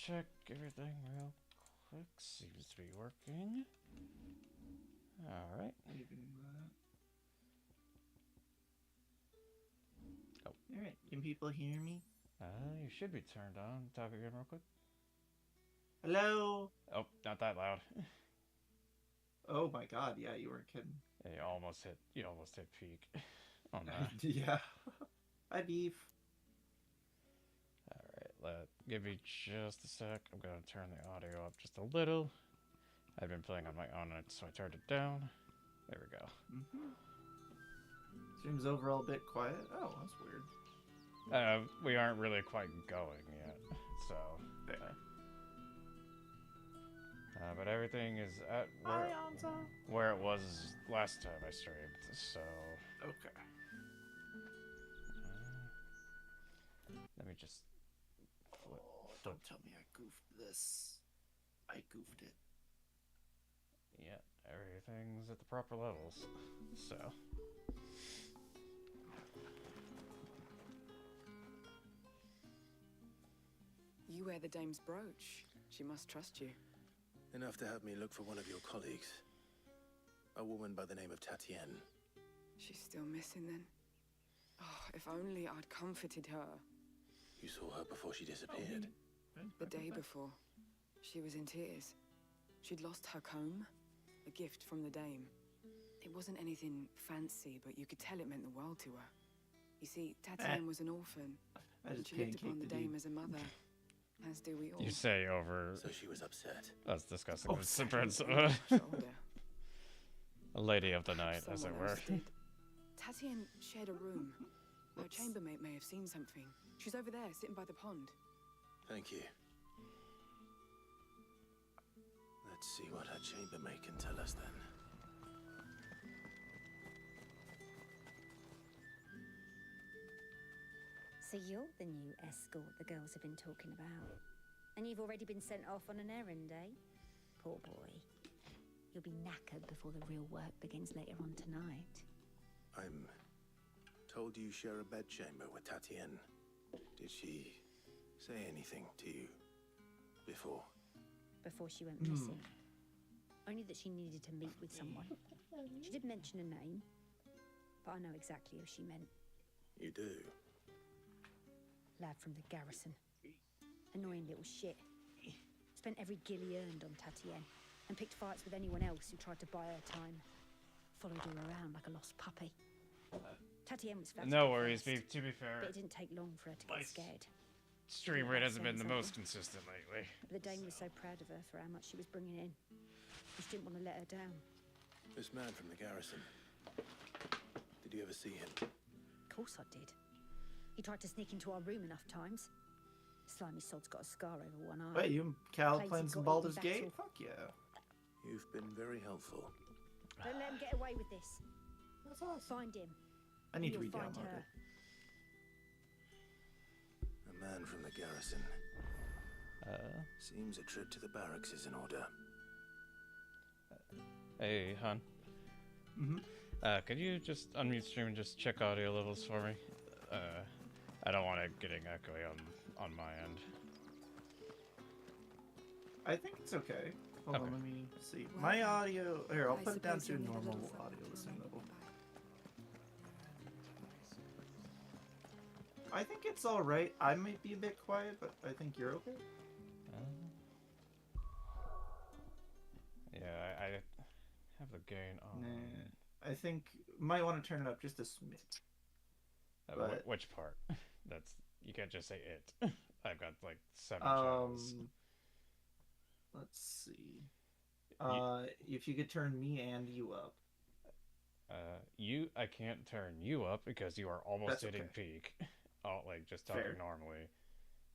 check everything real quick. Seems to be working. Alright. Oh. Alright, can people hear me? You should be turned on. Talk again real quick. Hello? Oh, not that loud. Oh my god, yeah, you weren't kidding. Yeah, you almost hit peak. Oh no. Yeah. Hi, Beef. Alright, give me just a sec. I'm gonna turn the audio up just a little. I've been playing on my own, so I turned it down. There we go. Stream's overall a bit quiet. Oh, that's weird. We aren't really quite going yet, so. Fair. But everything is at where it was last time I streamed, so. Okay. Let me just. Oh, don't tell me I goofed this. I goofed it. Yeah, everything's at the proper levels, so. You wear the dame's brooch. She must trust you. Enough to have me look for one of your colleagues. A woman by the name of Tatienne. She's still missing then? Oh, if only I'd comforted her. You saw her before she disappeared. The day before, she was in tears. She'd lost her comb, a gift from the dame. It wasn't anything fancy, but you could tell it meant the world to her. You see, Tatienne was an orphan, and she looked upon the dame as a mother, as do we all. You say over. So she was upset. That's disgusting. Oh, It's the prince. A lady of the night, as it were. Tatienne shared a room. Her chambermaid may have seen something. She's over there, sitting by the pond. Thank you. Let's see what her chambermaid can tell us then. So you're the new escort the girls have been talking about. And you've already been sent off on an errand, eh? Poor boy. You'll be knackered before the real work begins later on tonight. I'm told you share a bedchamber with Tatienne. Did she say anything to you before? Before she went missing. Only that she needed to meet with someone. She did mention a name, but I know exactly who she meant. You do? Lad from the garrison. Annoying little shit. Spent every guil he earned on Tatienne, and picked fights with anyone else who tried to buy her time. Followed her around like a lost puppy. Tatienne was fast. No worries, to be fair. But it didn't take long for her to get scared. Stream rate hasn't been the most consistent lately. The dame was so proud of her for how much she was bringing in. She didn't want to let her down. This man from the garrison. Did you ever see him? Of course I did. He tried to sneak into our room enough times. Slimy sod's got a scar over one eye. Wait, you Cal Claims playing he some got Baldur's it in Gate? battle. Fuck yeah. You've been very helpful. Don't let him get away with this. That's awesome. Find him. I need to You'll find re-download her. it. A man from the garrison. Seems a trip to the barracks is in order. Hey, hon. Could you just unmute stream and just check audio levels for me? I don't want it getting echoey on my end. I think it's okay. Hold Okay. on, let me see. Well, My audio... Here, I'll I put it down suppose to you'll need a normal little audio something listening to level. make it I think it's alright. I might be a bit quiet, but I think you're okay. Yeah, I have the gain on. Nah. I think might want to turn it up just a smidge. But- Which part? That's you can't just say it. I've got like 7 channels. Let's see. If you could turn me and you up. I can't turn you up because you are almost That's hitting okay. peak. Oh, like just talking Fair. normally.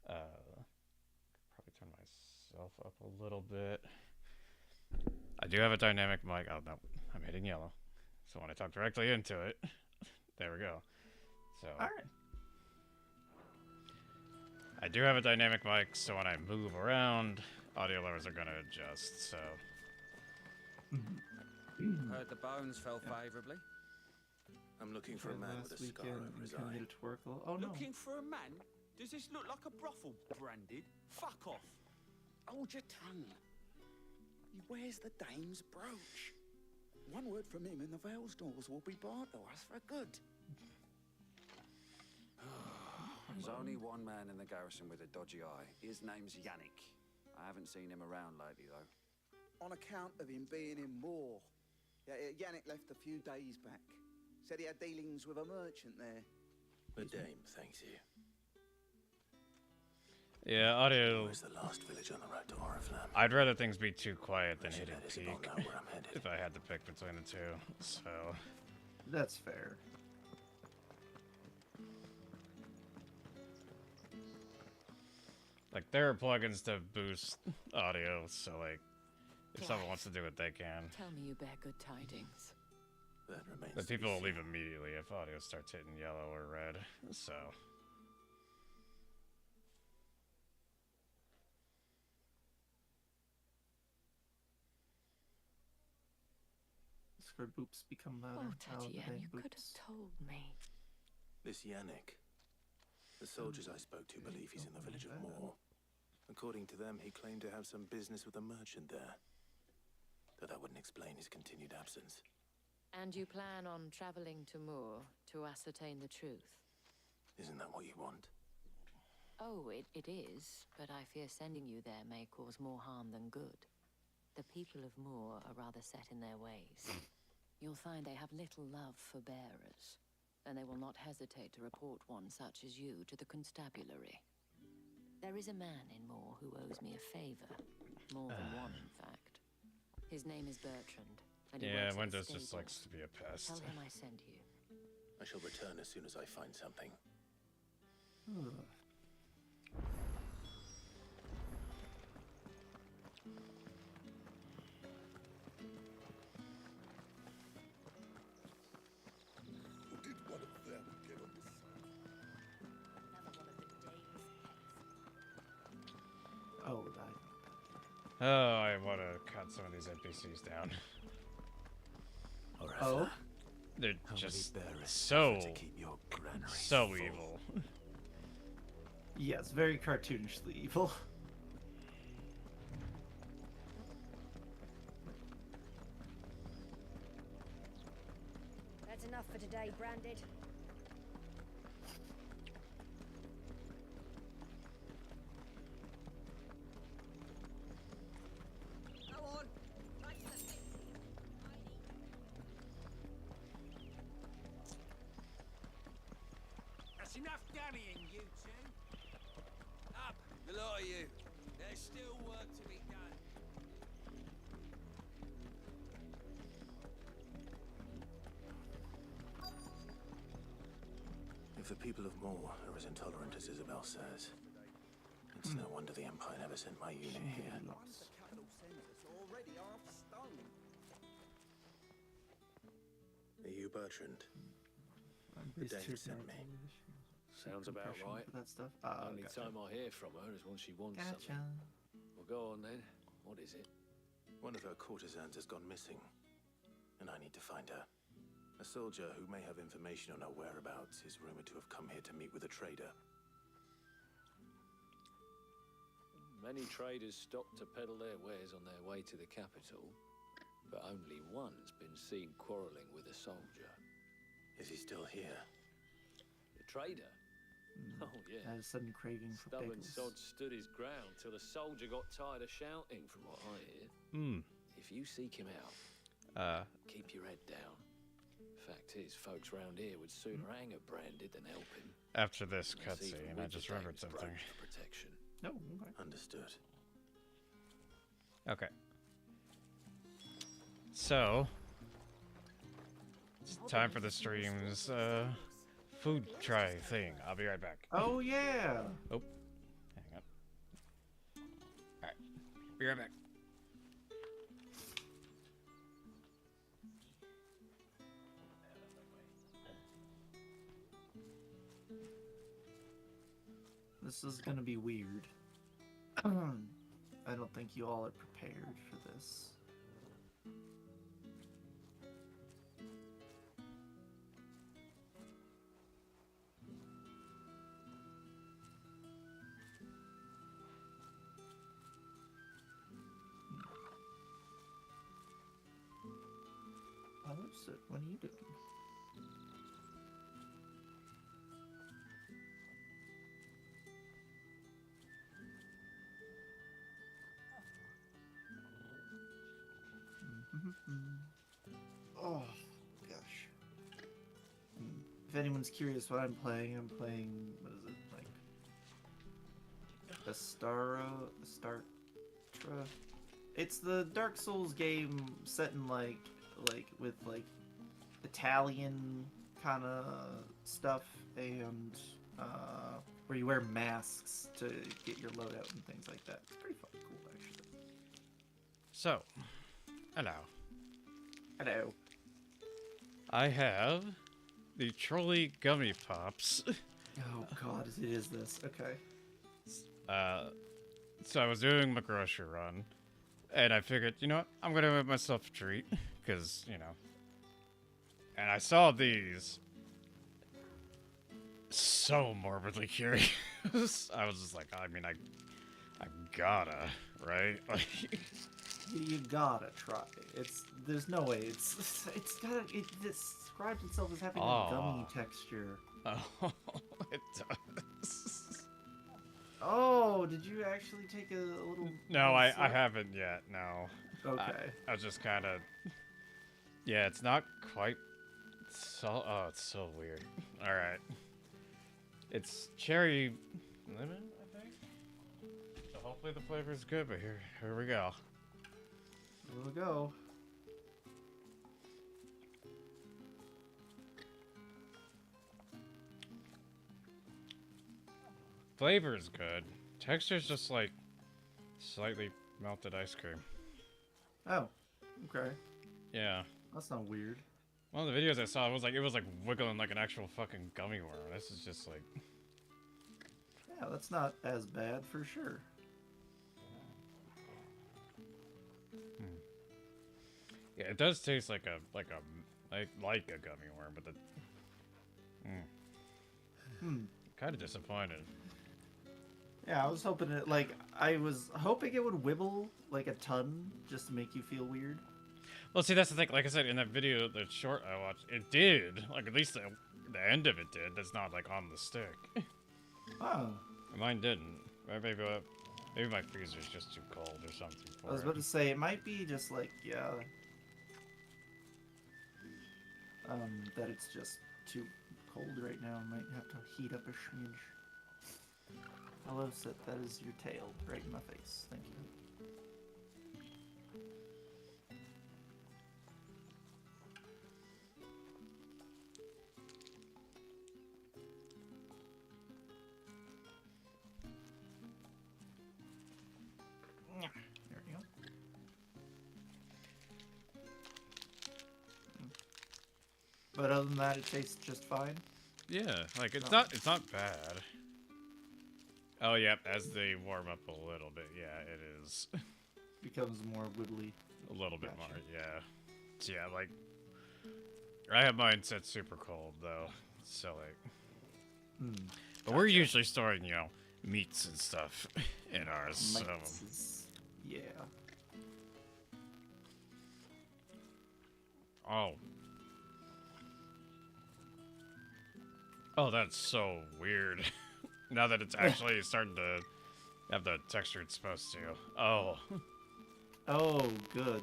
Probably turn myself up a little bit. I do have a dynamic mic. Oh no, I'm hitting yellow. So when I talk directly into it, there we go. So Alright. I do have a dynamic mic, so when I move around, audio levels are gonna adjust. So Heard the bones fell favourably. I'm looking for a man with a scar over his Can eye. get it to work a little. Oh no. Looking for a man? Does this look like a brothel branded? Fuck off. Hold your tongue. Where's the dame's brooch? One word from him and the Velsdors will be barred to us for good. There's only one man in the garrison with a dodgy eye. His name's Yannick. I haven't seen him around lately, though. On account of him being in Moor. Yeah, Yannick left a few days back. Said he had dealings with a merchant there. The dame thanks you. Yeah, audio. Where's the last village on the road to Oriflamme? I'd rather things be too quiet than I should Hidden let Isabel Peak know where I'm headed. if I had to pick between the two. So, That's fair. like, there are plugins to boost audio, so, like, if someone wants to do it, they can. Tell me you bear good tidings. That remains But to be people will seen. leave immediately if audio starts hitting yellow or red, so. Square boops become louder. Oh, How do Tatiana, they you could have boops? told me. This Yannick. The soldiers I spoke to believe he's in the village of Moor. According to them, he claimed to have some business with a merchant there. Though that wouldn't explain his continued absence. And you plan on traveling to Moor to ascertain the truth? Isn't that what you want? Oh, it is, but I fear sending you there may cause more harm than good. The people of Moor are rather set in their ways. You'll find they have little love for bearers, and they will not hesitate to report one such as you to the constabulary. There is a man in Moor who owes me a favor. More than one, in fact. His name is Bertrand, and he Yeah, works at the Windows just stables. likes to be a pest. Tell him I sent you. I shall return as soon as I find something. Ugh. Did one of them get on this? Oh, Oh, I want to cut some of these NPCs down. Oh? They're How many just bearers so, suffer to keep your granaries so full? evil. Yes, very cartoonishly evil. That's enough for today, Branded. That's enough damning, you two. Up, the lot of you. There's still work to be done. If the people of Moor are as intolerant as Isabel says, it's no wonder the Empire never sent my unit here. The capital centre's already half stone. Are you Bertrand? Base dame tier sent me. penalty. Sounds about Compression right. for that stuff. Only Gotcha. time I hear from her is when she wants Gotcha. something. Well, go on then. What is it? One of her courtesans has gone missing, and I need to find her. A soldier who may have information on her whereabouts is rumored to have come here to meet with a trader. Many traders stop to peddle their wares on their way to the capital, but only one's been seen quarrelling with a soldier. Is he still here? The trader? Oh, yeah. Had a sudden craving for Stubborn bagels. sod stood his ground till the soldier got tired of shouting, from what I hear. Hmm. If you seek him out, keep your head down. Fact is, folks round here would sooner hang a Branded than help him. After this And that's even cutscene, I with just the remembered dame's something. brooch for protection. No, okay. Understood. Okay. So, it's time for the stream's food try thing. I'll be right back. Oh yeah. Oh, hang on. Alright, be right back. This is gonna be weird. I don't think you all are prepared for this. So, what are you doing? Oh, gosh. If anyone's curious what I'm playing, what is it, like, Astartra? It's the Dark Souls game set in, with, Italian kind of stuff, and, where you wear masks to get your loadout and things like that. It's pretty fucking cool, actually. So, hello. Hello. I have the Trolley Gummy Pops. Oh god, it is this. Okay. So I was doing my grocery run, and I figured, you know what, I'm gonna make myself a treat, because, you know. And I saw these. So morbidly curious. I was just like, I mean, I gotta, right? Like, You gotta try. There's no way. It describes itself as having a gummy texture. oh, it does. Oh, did you actually take a little? No, I sip? haven't yet. No. Okay. I was just kind of. Yeah, it's not quite. So, oh, it's so weird. All right. It's cherry lemon, I think. So hopefully the flavor is good. But here we go. Here we go. Flavor is good. Texture's just like slightly melted ice cream. Oh, okay. Yeah. That's not weird. One of the videos I saw, it was like wiggling like an actual fucking gummy worm. This is just like. Yeah, that's not as bad for sure. Yeah, it does taste like a gummy worm, but the. Kind of disappointed. Yeah, I was hoping it would wibble like a ton just to make you feel weird. Well, see, that's the thing. Like I said in that video, the short I watched, it did. Like at least the end of it did. That's not like on the stick. Oh. Mine didn't. Maybe my freezer's just too cold or something for I was about to say it might be just like that it's just too cold right now. Might have to heat up a smidge. Hello, Sith. That is your tail right in my face. Thank you. There we go. But other than that, it tastes just fine. Yeah, like it's not bad. Oh yeah, as they warm up a little bit, yeah, it is. Becomes more wibbly. A little bit more, yeah. So, yeah, like I have mine set super cold though, so like. But we're usually storing, you know, meats and stuff in ours. So. Yeah. Oh. Oh, that's so weird. Now that it's actually starting to have the texture it's supposed to. Oh. Oh, good.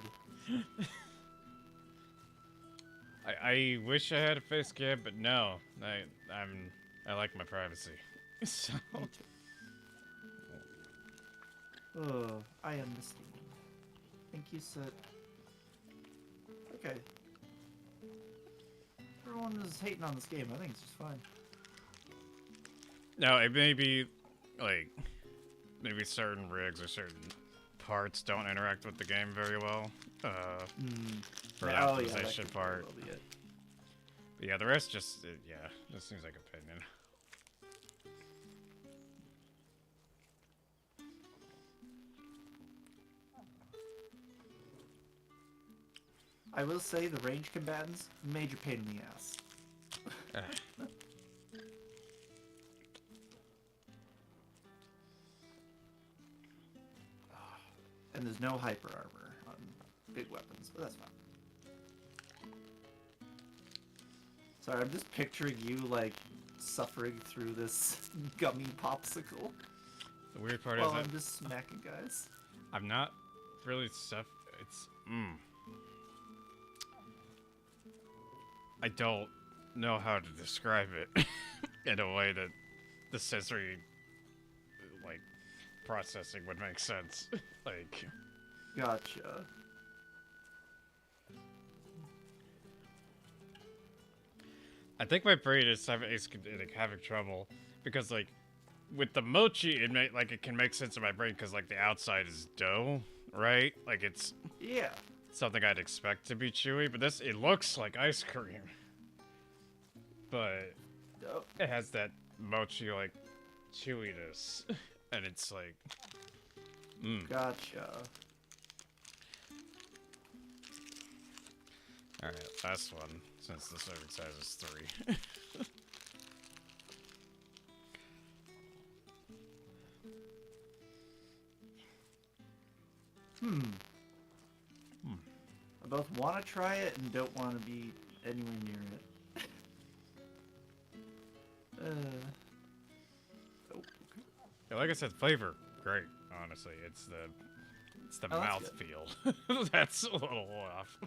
I wish I had a face cam, but no. I like my privacy. So. Oh, I understand. Thank you, Seth. Okay. Everyone is hating on this game. I think it's just fine. No, it may be, like, maybe certain rigs or certain parts don't interact with the game very well. For the optimization part. But yeah, the rest just, just seems like opinion. I will say the range combatants, major pain in the ass. And there's no hyper armor on big weapons, but that's fine. Sorry, I'm just picturing you like suffering through this gummy popsicle. The weird part while is I'm just smacking guys. I'm not really it's I don't know how to describe it in a way that the sensory like processing would make sense. Like, Gotcha. I think my brain is having trouble because like with the mochi, it can make sense in my brain because like the outside is dough, right? Like it's something I'd expect to be chewy, but it looks like ice cream, but it has that mochi like chewiness, and it's like, Gotcha. All right, last one since the serving size is 3. I both want to try it and don't want to be anywhere near it. Yeah, like I said, flavor great. Honestly, it's the mouth feel that's a little off.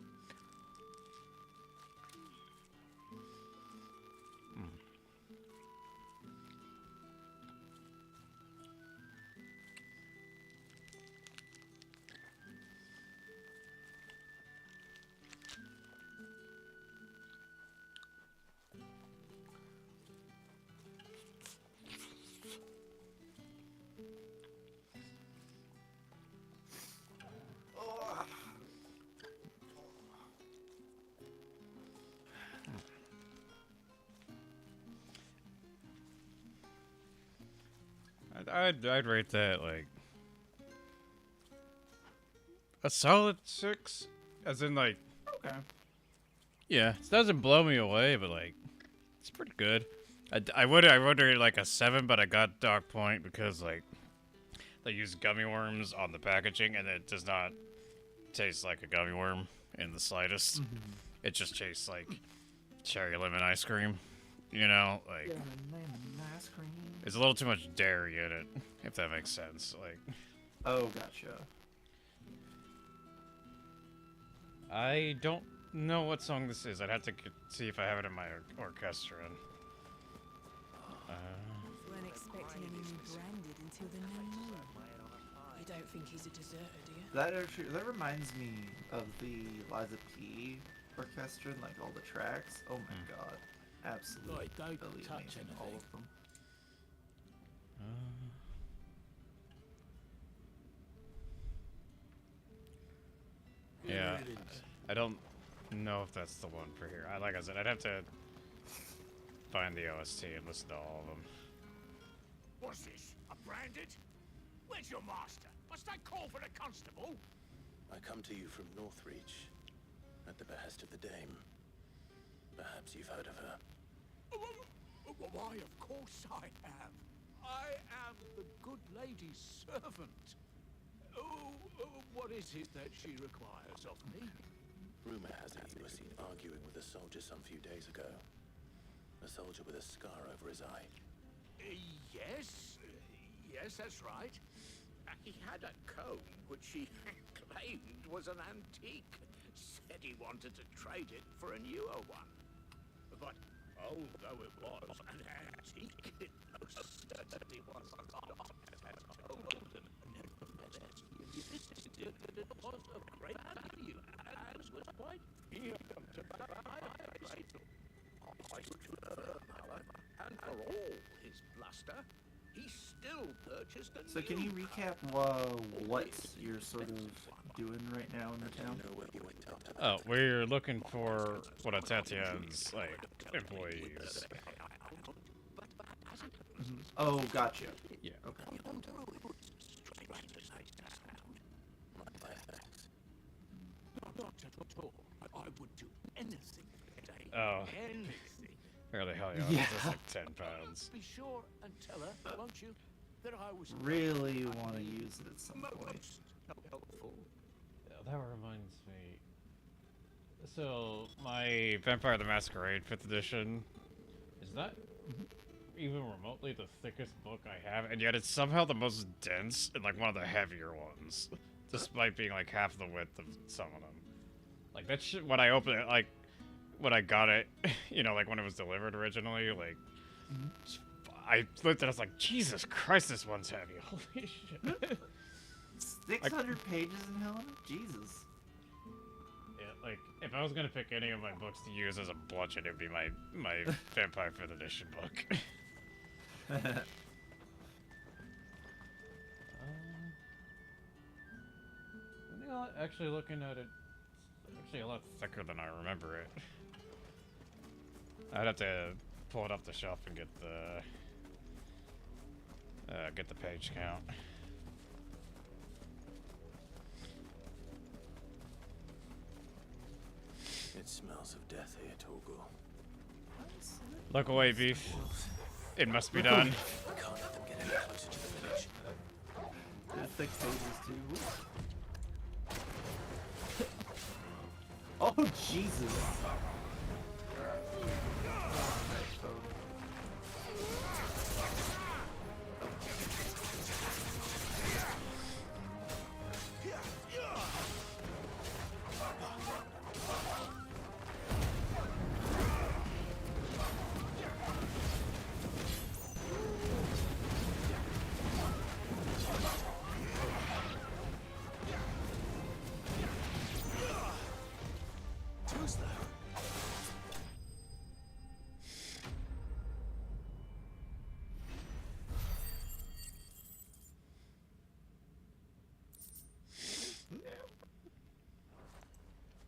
I'd rate that like a solid 6, as in like, okay, yeah, it doesn't blow me away, but like it's pretty good. I would rate like a 7, but I got Dark Point because like they use gummy worms on the packaging, and it does not taste like a gummy worm in the slightest. It just tastes like cherry lemon ice cream, you know, like. Lemon ice cream. There's a little too much dairy in it, if that makes sense. Like, oh, gotcha. I don't know what song this is. I'd have to see if I have it in my orchestra. Weren't expecting any new branded until the new moon. You don't think he's a deserter, do you? That reminds me of the Liza P orchestra and like all the tracks. Oh my god, absolutely. Don't touch amazing, all of them. Yeah, I don't know if that's the one for here. Like I said, I'd have to find the OST and listen to all of them. What's this? A branded? Where's your master? Must I call for the constable? I come to you from Northreach, at the behest of the Dame. Perhaps you've heard of her. Why, of course I am. I am the good lady's servant. What is it that she requires of me? Rumor has it you were seen arguing with a soldier some few days ago. A soldier with a scar over his eye. Yes. Yes, that's right. He had a comb which he claimed was an antique. Said he wanted to trade it for a newer one. But although it was an antique, it most certainly was not as old. It was of great value, as was quite dear to buy. And for all his bluster, he still purchased a So can you recap what you're sort of doing right now in the town? Oh, we're looking for one of Tatiana's like employees. Oh, gotcha. Yeah. Okay. Not at all. I would do anything. Oh. Anything. Where the hell are you? Yeah. It's like 10 pounds. Be sure and tell her, won't you, that I was Really want to use it at some point. most helpful. Yeah, that reminds me. So, my Vampire the Masquerade 5th edition is not even remotely the thickest book I have, and yet it's somehow the most dense and like one of the heavier ones, despite being like half the width of some of them. Like that shit, when I opened it, like when I got it, you know, like when it was delivered originally, like I looked at it, I was like, Jesus Christ, this one's heavy. Holy shit. 600 pages in Helena? Jesus. Yeah, like, if I was gonna pick any of my books to use as a bludgeon, it would be my Vampire 5th edition book. You know, actually looking at it, it's actually a lot thicker than I remember it. I'd have to pull it off the shelf and get the page count. It smells of death here, Torgal. Look away, Beef. It must be done. We can't let them get any closer to the village. There's 6 pages too. Oh, Jesus.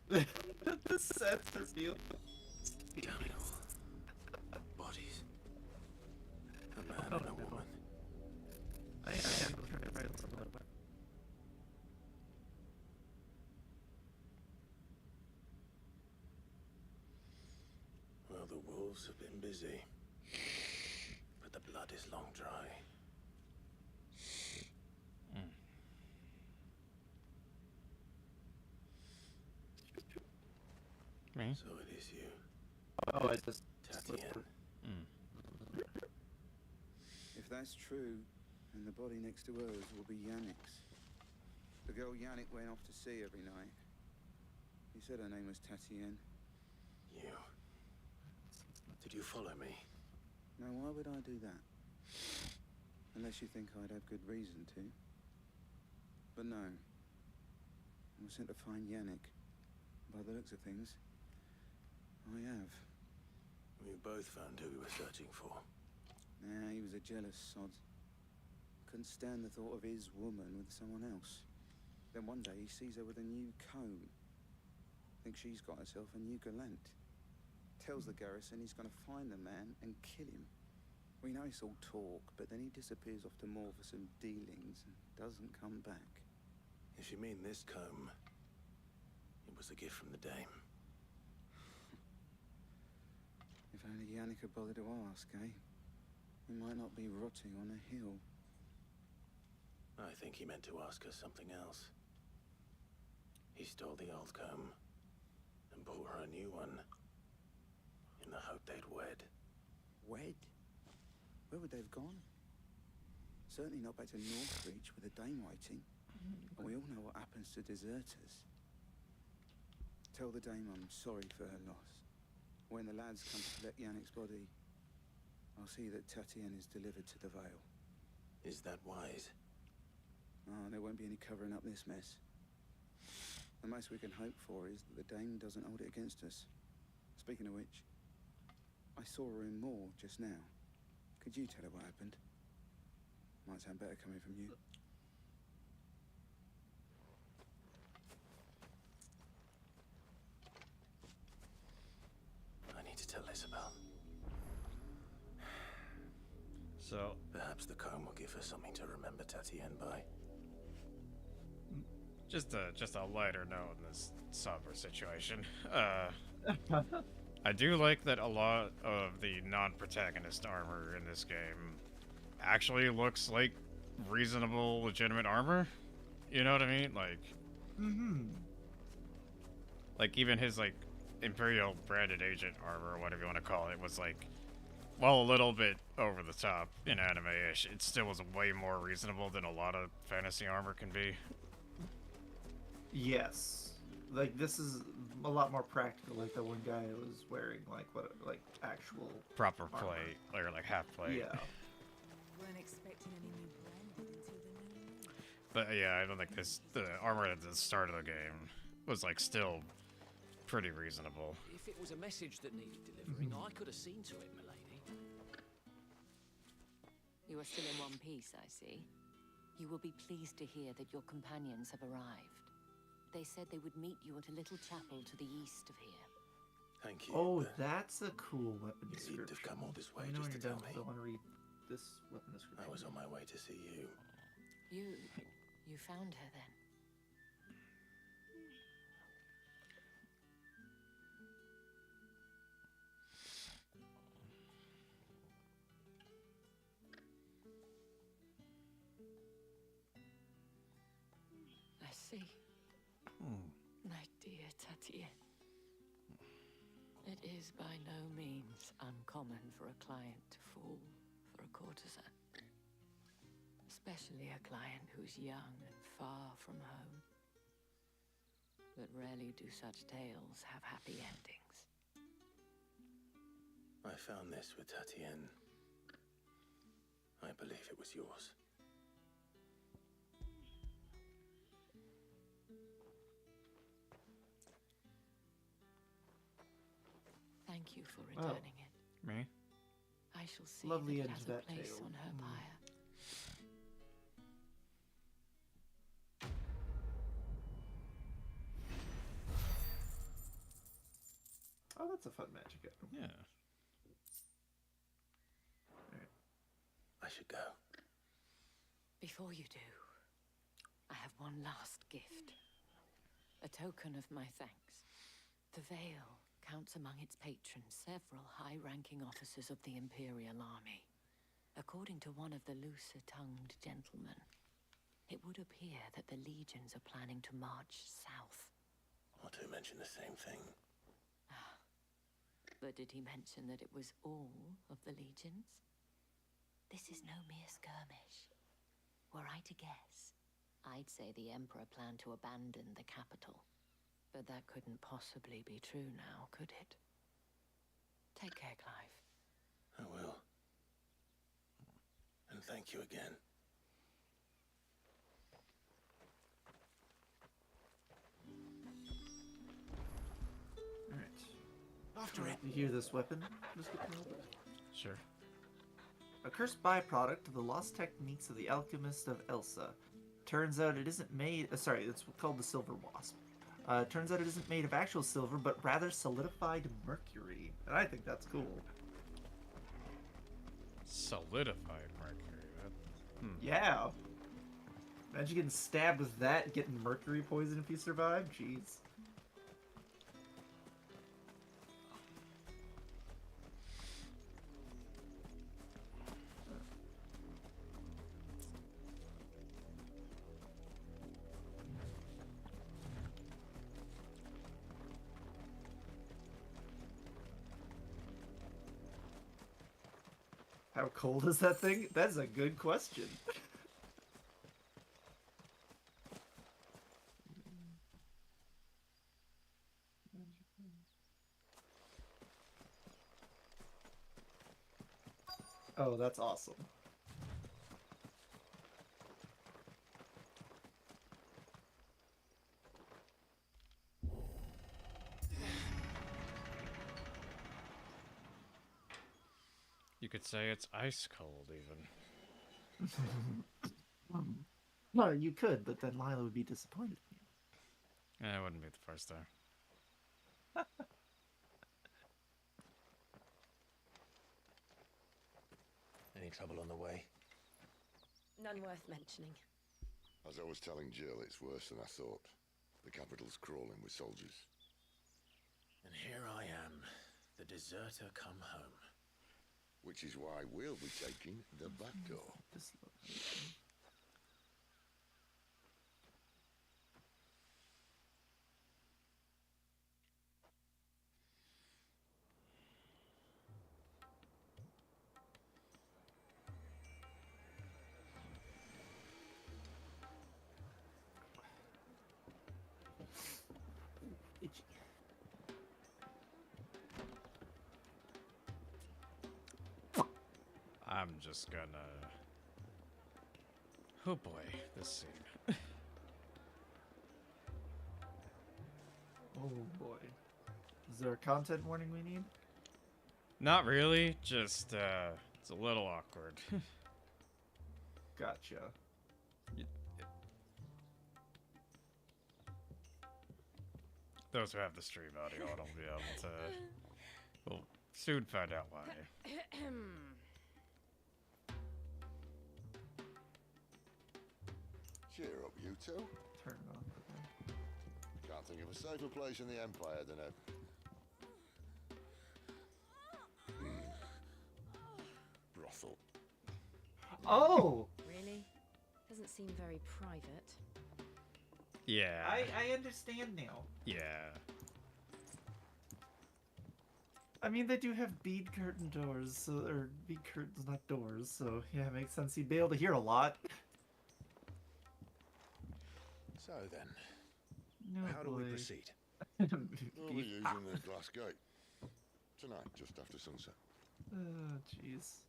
The sets are real. Damn it all. Bodies. A man and a woman. I am trying to write something about. Well, the wolves have been busy. But the blood is long dry. Me? So it is you. Oh, I just... Tatienne. If that's true, then the body next to hers will be Yannick's. The girl Yannick went off to sea every night. He said her name was Tatienne. You. Did you follow me? Now, why would I do that? Unless you think I'd have good reason to. But no. I was sent to find Yannick. By the looks of things, I have. We both found who we were searching for. Nah, he was a jealous sod. Couldn't stand the thought of his woman with someone else. Then one day he sees her with a new comb. Thinks she's got herself a new gallant. Tells the garrison he's gonna find the man and kill him. We know it's all talk, but then he disappears off to Moor for some dealings and doesn't come back. If you mean this comb, it was a gift from the dame. If only Yannick had bothered to ask, eh? He might not be rotting on a hill. I think he meant to ask her something else. He stole the old comb and bought her a new one in the hope they'd wed. Wed? Where would they have gone? Certainly not back to Northreach with a dame waiting. And we all know what happens to deserters. Tell the dame I'm sorry for her loss. When the lads come to collect Yannick's body, I'll see that Tatienne is delivered to the Vale. Is that wise? Oh, there won't be any covering up this mess. The most we can hope for is that the dame doesn't hold it against us. Speaking of which, I saw her in Moor just now. Could you tell her what happened? Might sound better coming from you. I need to tell Isabel. So perhaps the comb will give her something to remember Tatienne by. Just a lighter note in this somber situation. I do like that a lot of the non-protagonist armor in this game actually looks like reasonable, legitimate armor. You know what I mean? Like, like even his like Imperial branded agent armor, or whatever you want to call it, was like, well, a little bit over the top in anime-ish. It still was way more reasonable than a lot of fantasy armor can be. Yes. Like, this is a lot more practical. Like, the one guy was wearing, like actual... Proper armor. plate, or like half plate. Yeah. Weren't expecting any new branded until the new moon. But yeah, I don't think the armor at the start of the game was like still pretty reasonable. If it was a message that needed delivering, I could have seen to it, milady. You are still in one piece, I see. You will be pleased to hear that your companions have arrived. They said they would meet you at a little chapel to the east of here. Thank you. Oh, that's a cool weapon You description. needn't have come all this way I know just when to you're tell done, me. I want to read this weapon description. I was on my way to see you. You found her then? I see. My dear Tatien. It is by no means uncommon for a client to fall for a courtesan. Especially a client who's young and far from home. But rarely do such tales have happy endings. I found this with Tatien. I believe it was yours. Thank you for returning it. Me? I shall see Lovely that it end has to a that place tale. on her pyre. Oh, that's a fun magic item. Yeah. I should go. Before you do, I have one last gift. A token of my thanks. The Vale counts among its patrons several high-ranking officers of the Imperial Army. According to one of the looser-tongued gentlemen, it would appear that the legions are planning to march south. Not to mention the same thing. But did he mention that it was all of the legions? This is no mere skirmish. Were I to guess, I'd say the Emperor planned to abandon the capital. But that couldn't possibly be true now, could it? Take care, Clive. I will. And thank you again. Alright. After it. You hear this weapon? Description? Sure. A cursed byproduct of the lost techniques of the alchemist of Elsa. Turns out it isn't made... sorry, it's called the Silver Wasp. Turns out it isn't made of actual silver, but rather solidified mercury. And I think that's cool. Solidified mercury. Yeah. Imagine getting stabbed with that and getting mercury poison if you survive. Jeez. How cold is that thing? That's a good question. Oh, that's awesome. You could say it's ice cold, even. No, you could, but then Lila would be disappointed in you. It wouldn't be the first time. Any trouble on the way? None worth mentioning. As I was telling Jill, it's worse than I thought. The capital's crawling with soldiers. And here I am, the deserter come home. Which is why we'll be taking the back door. I'm just gonna... Oh boy, this scene. Oh boy. Is there a content warning we need? Not really, just, it's a little awkward. Gotcha. Those who have the stream audio will be able to... We'll soon find out why. Cheer up, you two. Turn it on. Can't think of a safer place in the Empire than a... brothel. Oh! Really? Doesn't seem very private. Yeah. I understand now. Yeah. I mean, they do have bead curtain doors, so, or bead curtains, not doors, so yeah, it makes sense. You'd be able to hear a lot. So then, No how do we proceed? We'll be using the glass gate. Tonight, just after sunset. Oh, jeez.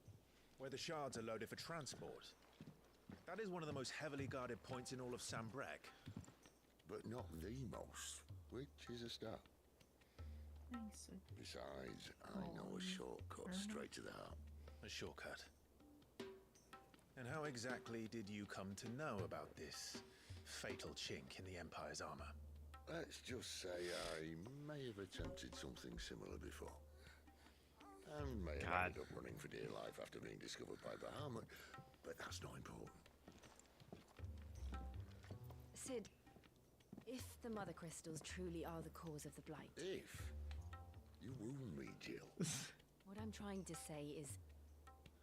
Where the shards are loaded for transport. That is one of the most heavily guarded points in all of Sambrek. But not the most, which is a start. Besides, I know a shortcut straight to the heart. A shortcut. And how exactly did you come to know about this fatal chink in the Empire's armor? Let's just say I may have attempted something similar before. And may have ended up running for dear life after being discovered by Bahamut, but that's not important. Sid, if the Mother Crystals truly are the cause of the Blight... If? You wound me, Jill. What I'm trying to say is,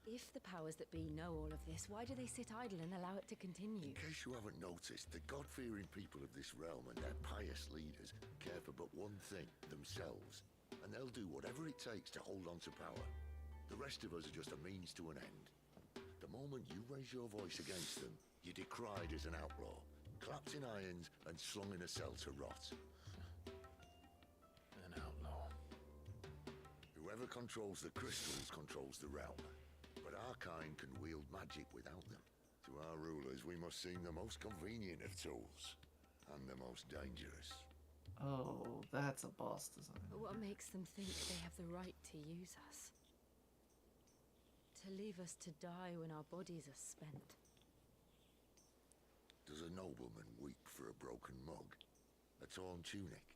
if the powers that be know all of this, why do they sit idle and allow it to continue? In case you haven't noticed, the God-fearing people of this realm and their pious leaders care for but one thing, themselves. And they'll do whatever it takes to hold on to power. The rest of us are just a means to an end. The moment you raise your voice against them, you're decried as an outlaw, clapped in irons and slung in a cell to rot. An outlaw. Whoever controls the crystals controls the realm. But our kind can wield magic without them. To our rulers, we must seem the most convenient of tools. And the most dangerous. Oh, that's a boss design. What makes them think they have the right to use us? To leave us to die when our bodies are spent? Does a nobleman weep for a broken mug? A torn tunic?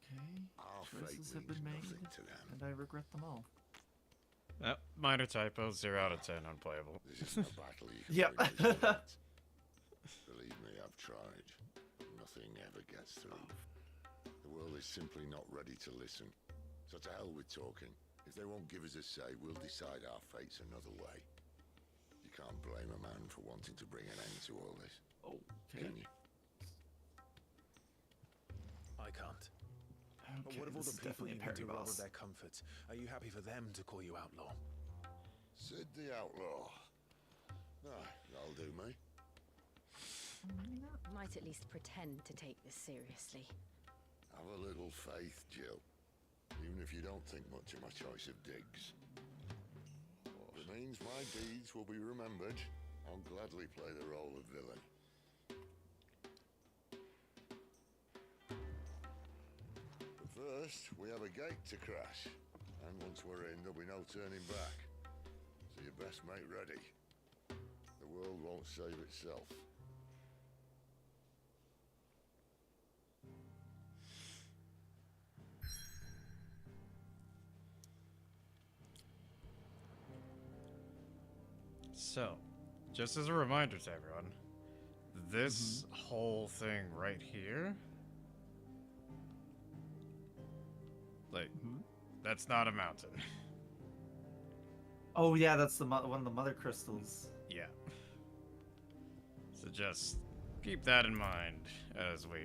Okay. Our Choices fate have been made, nothing to them. and I regret them all. Minor typo, 0 out of 10, unplayable. This isn't a battle you can Yep. win with words. Believe me, I've tried. Nothing ever gets through. The world is simply not ready to listen. So to hell with talking. If they won't give us a say, we'll decide our fates another way. You can't blame a man for wanting to bring an end to all this. Okay. Can you? I can't. But Okay, what of all this the is people definitely you a parry interrupt with boss. their comforts? Are you happy for them to call you outlaw? Sid the Outlaw. Aye, that'll do me. Might at least pretend to take this seriously. Have a little faith, Jill. Even if you don't think much of my choice of digs. If it means my deeds will be remembered, I'll gladly play the role of villain. But first, we have a gate to crash. And once we're in, there'll be no turning back. So you best make ready. The world won't save itself. So, just as a reminder to everyone, this whole thing right here, like, that's not a mountain. Oh yeah, that's the one of the mother crystals. Yeah. So just keep that in mind as we...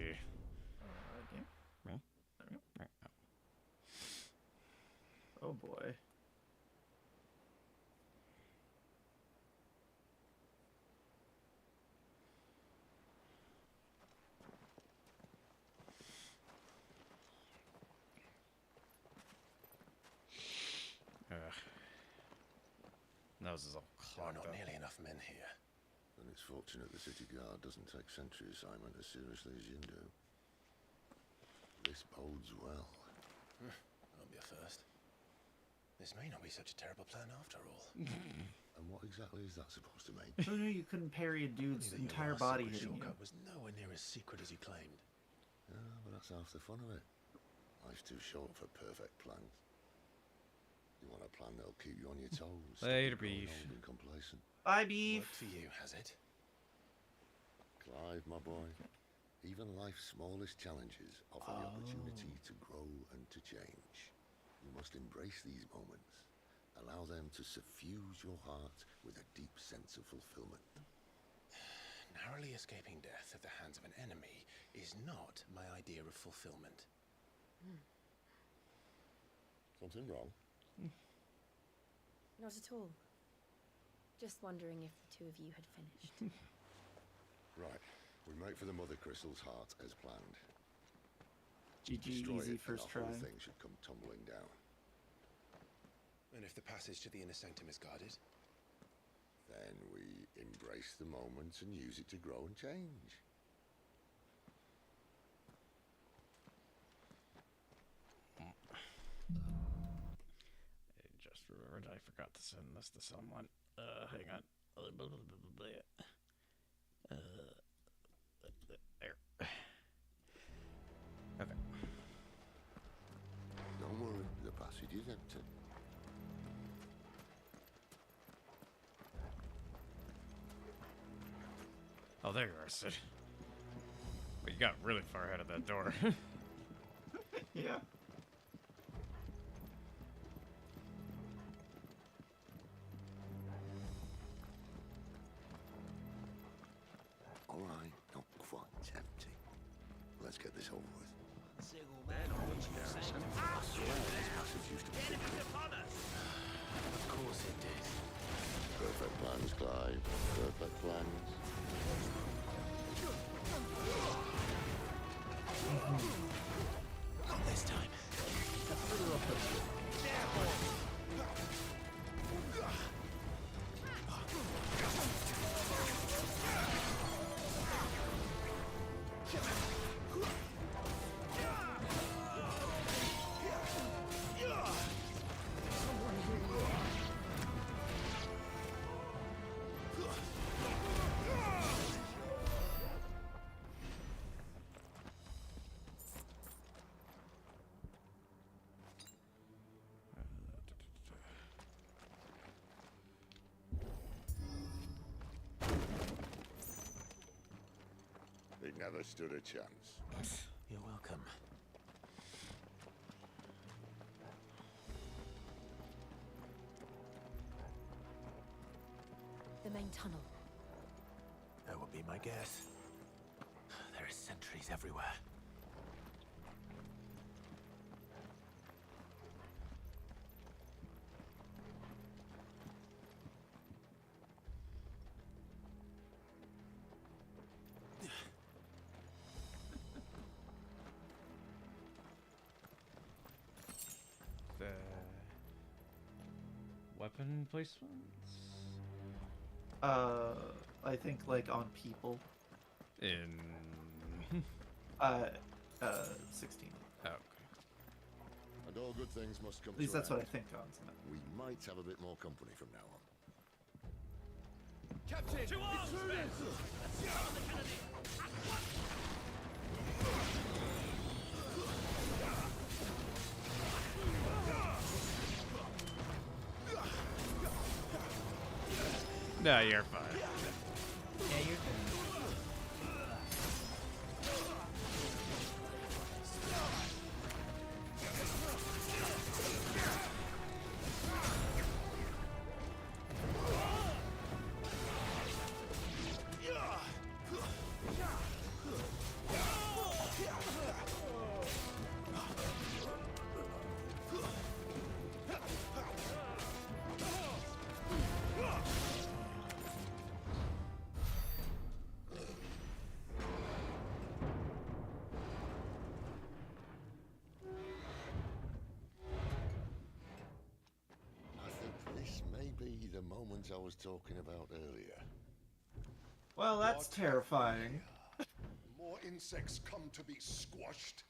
Oh boy. Nose is all There are clogged not up. nearly enough men here. And it's fortunate the city guard doesn't take sentry assignment as seriously as you do. This bodes well. Won't be a first. This may not be such a terrible plan after all. And what exactly is that supposed to mean? Who knew you couldn't parry a dude's Only that entire your body secret hitting you? shortcut was nowhere near as secret as you claimed. Yeah, but that's half the fun of it. Life's too short for perfect plans. You want a plan that'll keep you on your toes. Later, growing beef. old and complacent. Bye, beef. Worked for you, has it? Clive, my boy. Even life's smallest challenges offer the opportunity to grow and to change. You must embrace these moments. Allow them to suffuse your heart with a deep sense of fulfillment. Narrowly escaping death at the hands of an enemy is not my idea of fulfillment. Something wrong? Not at all. Just wondering if the two of you had finished. Right. We make for the Mother Crystal's heart as planned. GG, Destroy easy it, first and try. the whole thing should come tumbling down. And if the passage to the inner sanctum is guarded? Then we embrace the moment and use it to grow and change. I just remembered I forgot to send this to someone. Hang on. There. Okay. Don't worry, the passage is empty. Oh, there you are, Sid. Well, you got really far ahead of that door. Yeah. All right, not quite empty. Let's get this over with. Of course it did. Perfect plans, Clive. Perfect plans. Not this time. They never stood a chance. You're welcome. The main tunnel. That would be my guess. There are sentries everywhere. The weapon placements? I think like on people. In 16. Oh, okay. And all good things must come At least to that's an what I end. think on. We might have a bit more company from now on. Captain! To arms, men! No, you're fine. Yeah, you're good. moment I was talking about earlier. Well, that's terrifying. More insects come to be squashed.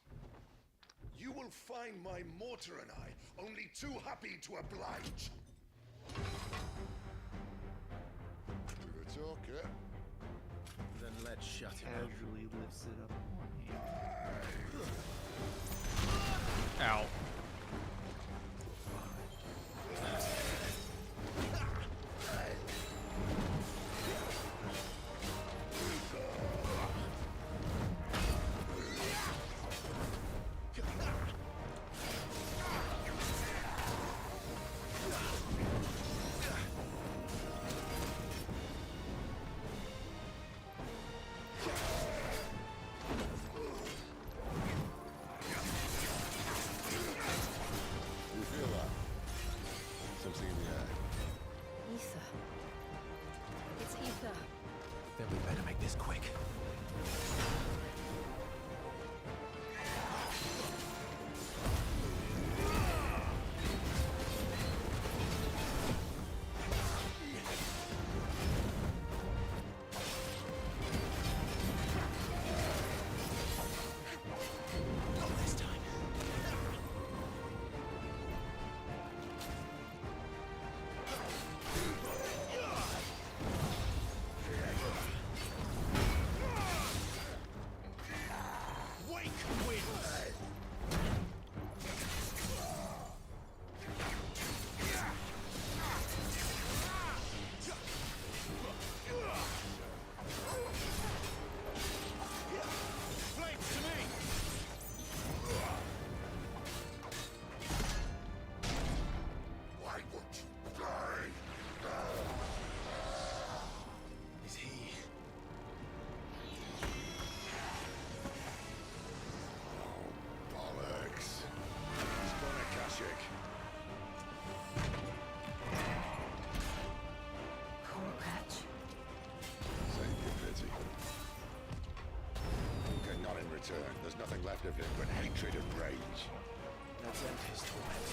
You will find my mortar and I only too happy to oblige. Give a talker. Then let's shut him up. Casually lifts it up in one hand. Ow. Then we better make this quick. There's nothing left of him but hatred and rage. Let's end his torment.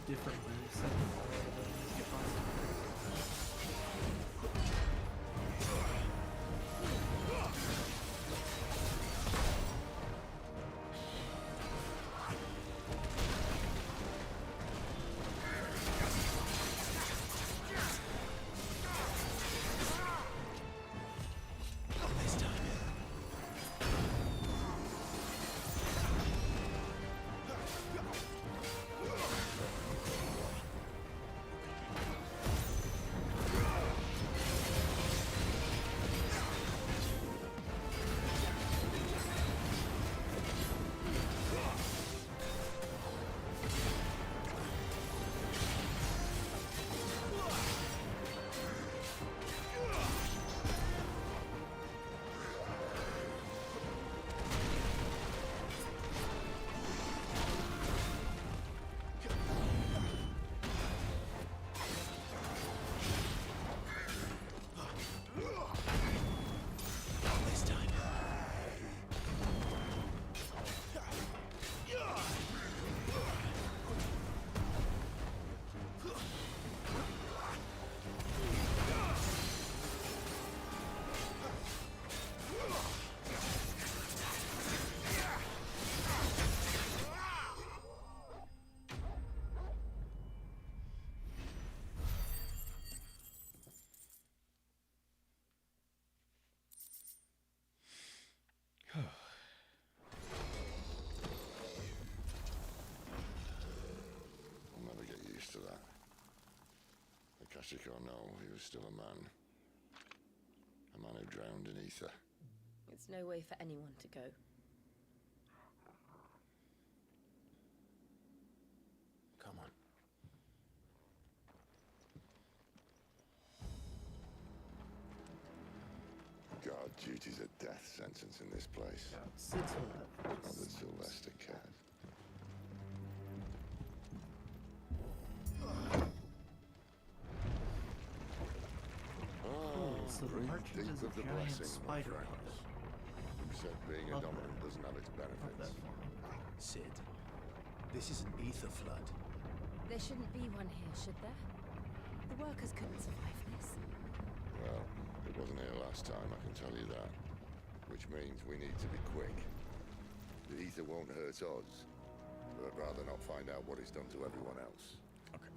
Different moveset. Akashic or no, he was still a man. A man who drowned in ether. It's no way for anyone to go. Come on. God our duty's a death sentence in this place. Sid's Not that Sylvester cares. So the merchant is a giant spider. Who said being a dominant doesn't have its benefits? Sid, this is an ether flood. There shouldn't be one here, should there? The workers couldn't survive this. Well, it wasn't here last time, I can tell you that. Which means we need to be quick. The ether won't hurt us, but I'd rather not find out what it's done to everyone else. Okay.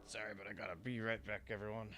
Sorry, but I gotta be right back, everyone.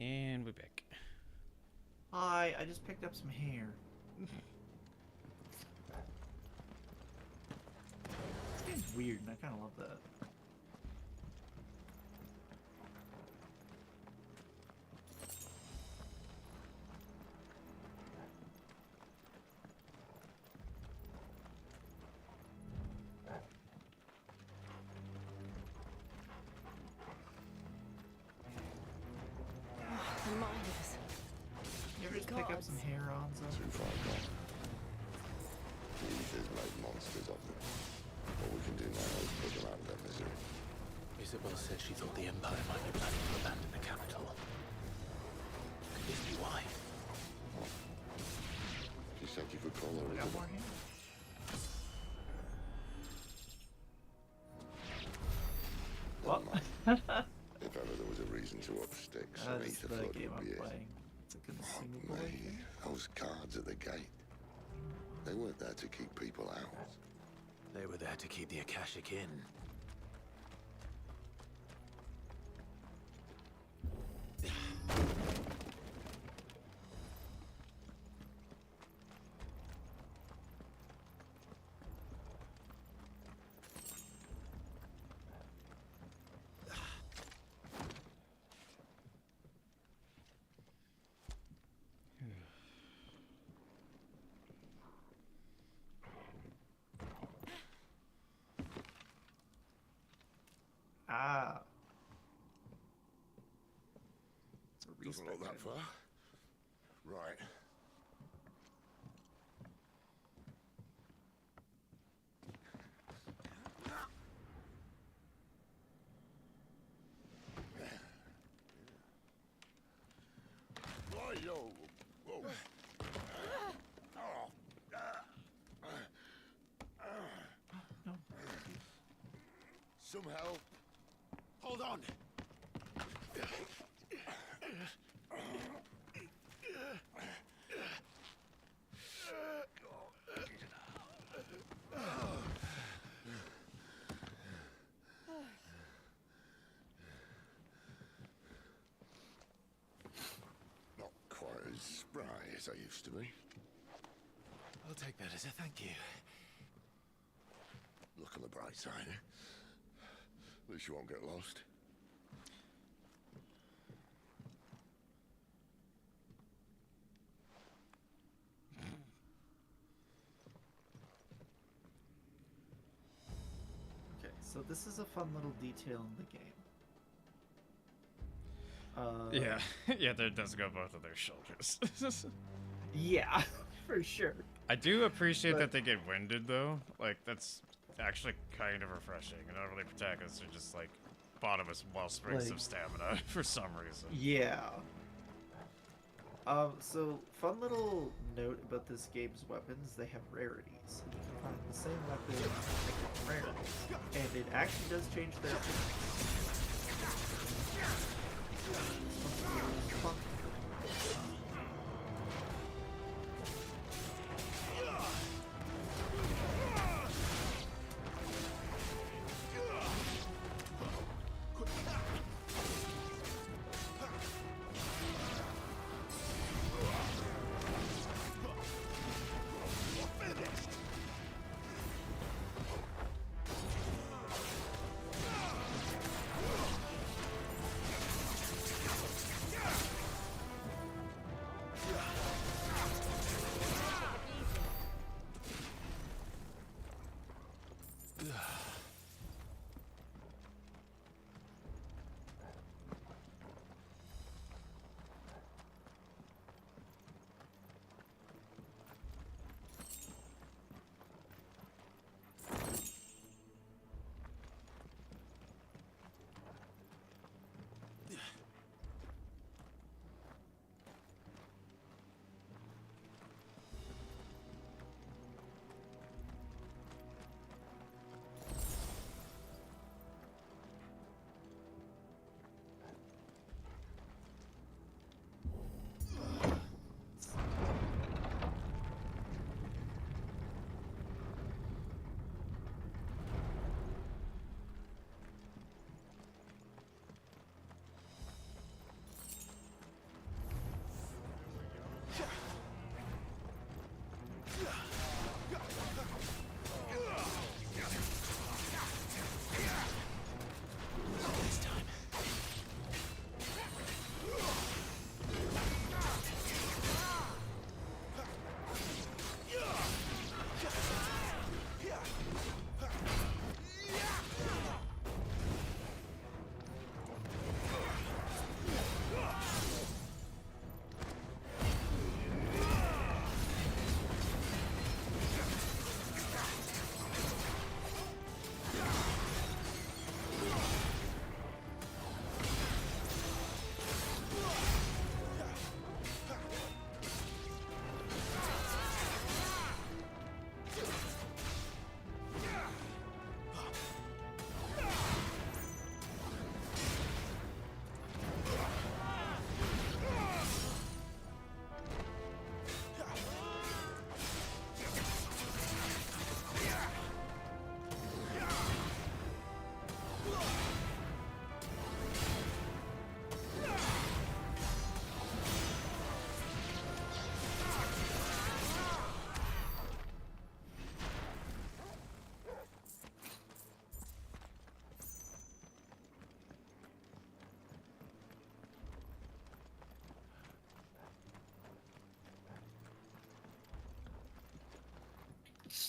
And we're back. Hi, I just picked up some hair. This game's weird, and I kind of love that. Pick up some hair on some. Too far gone. The ether's made monsters of them. What we can do now is put them out of their misery. Isabel said she thought the Empire might be planning to abandon the capital. Could this be why? She said you could call her Isabel. What? If ever there was a reason to up sticks, an ether flood would be it. It's a consumable. Those guards at the gate. They weren't there to keep people out. They were there to keep the Akashic in. Ah. Doesn't look that far. Right. Whoa. Some help. Hold on. Not quite as spry as I used to be. I'll take that as a thank you. Look on the bright side, eh? At least you won't get lost. Okay, so this is a fun little detail in the game. Yeah, there does go both of their shoulders. Yeah, for sure. I do appreciate that they get winded though. Like that's actually kind of refreshing. And not really protagonists are just like bottomless wellsprings of stamina for some reason. Yeah. So fun little note about this game's weapons, they have rarities. And you can find the same weapon with different rarities. And it actually does change their fun.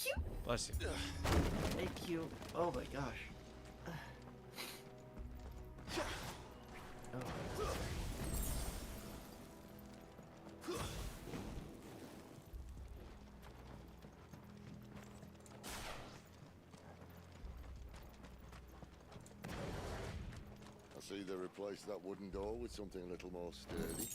you. Bless you. Thank you. Oh my gosh. Oh. I see they replaced that wooden door with something a little more sturdy.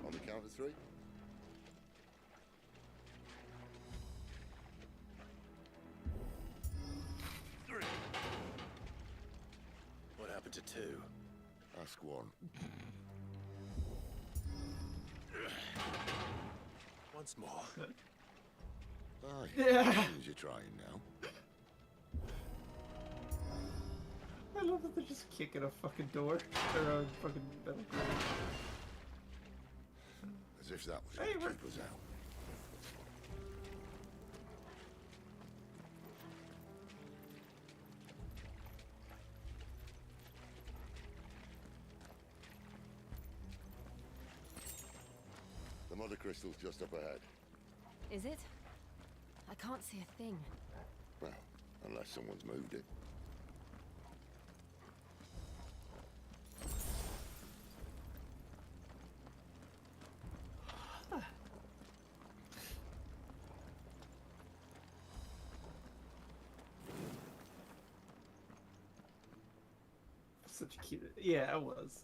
On the count of 3. What happened to 2? Ask 1. Once more. Aye. Yeah. You're trying now. I love that they're just kicking a fucking door. Or a fucking metal door. As if that was Hey, going to we're- keep us out. The mother crystal's just up ahead. Is it? I can't see a thing. Well, unless someone's moved it. Such a cute. Yeah, it was.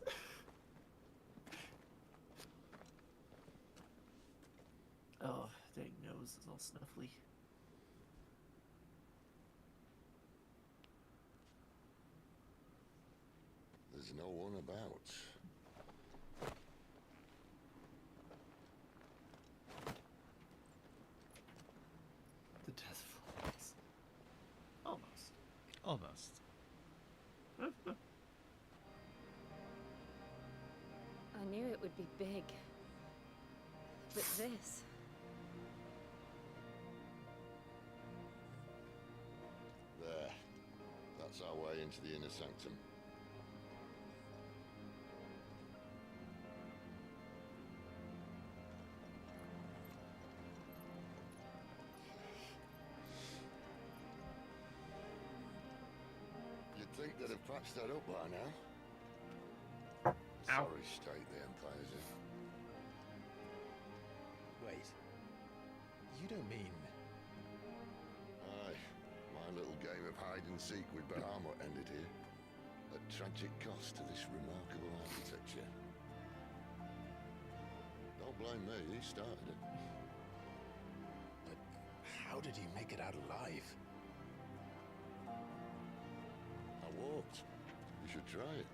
Oh, dang nose is all snuffly. There's no one about. The death flies. Almost. Almost. I knew it would be big. But this... There. That's our way into the inner sanctum. You'd think they'd have patched that up by now. Sorry state the Empire's in. Wait. You don't mean... Aye. My little game of hide-and-seek with Bahamut ended here. At tragic cost to this remarkable architecture. Don't blame me, he started it. But how did he make it out alive? I walked. You should try it.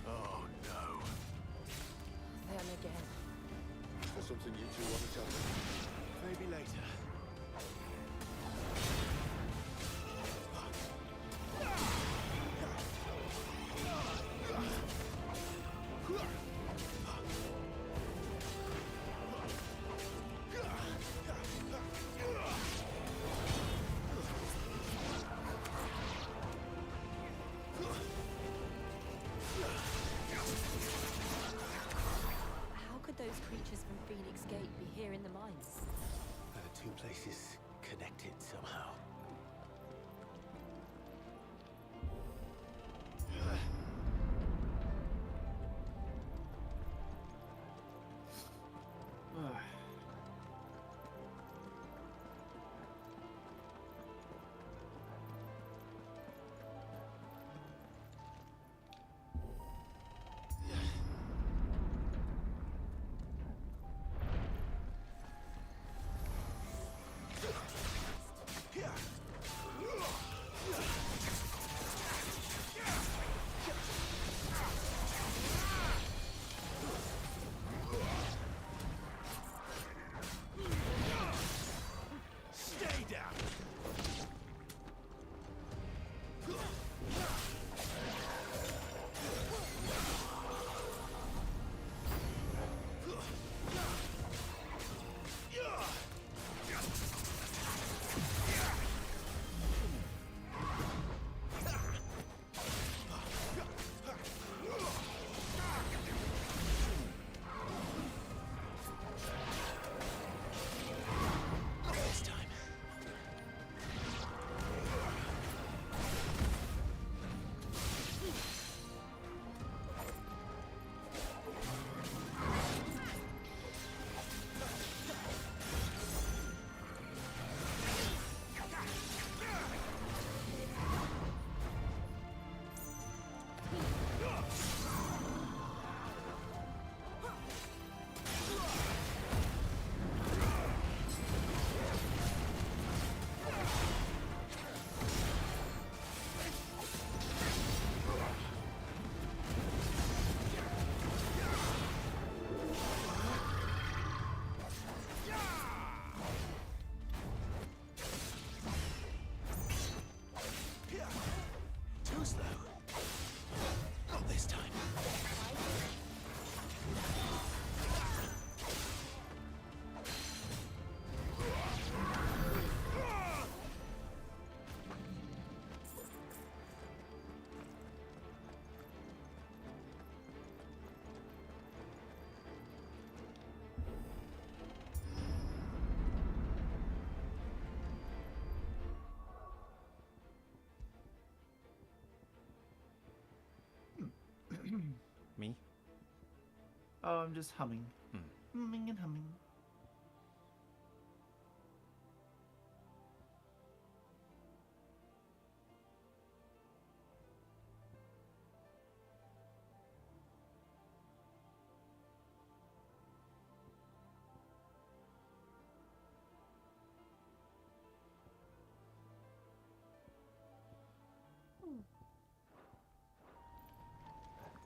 Oh no. Them again. Is there something you two want to tell me? Maybe later. How could those creatures from Phoenix Gate be here in the mines? Are the two places connected somehow? Yeah. Oh, I'm just humming. Humming and humming.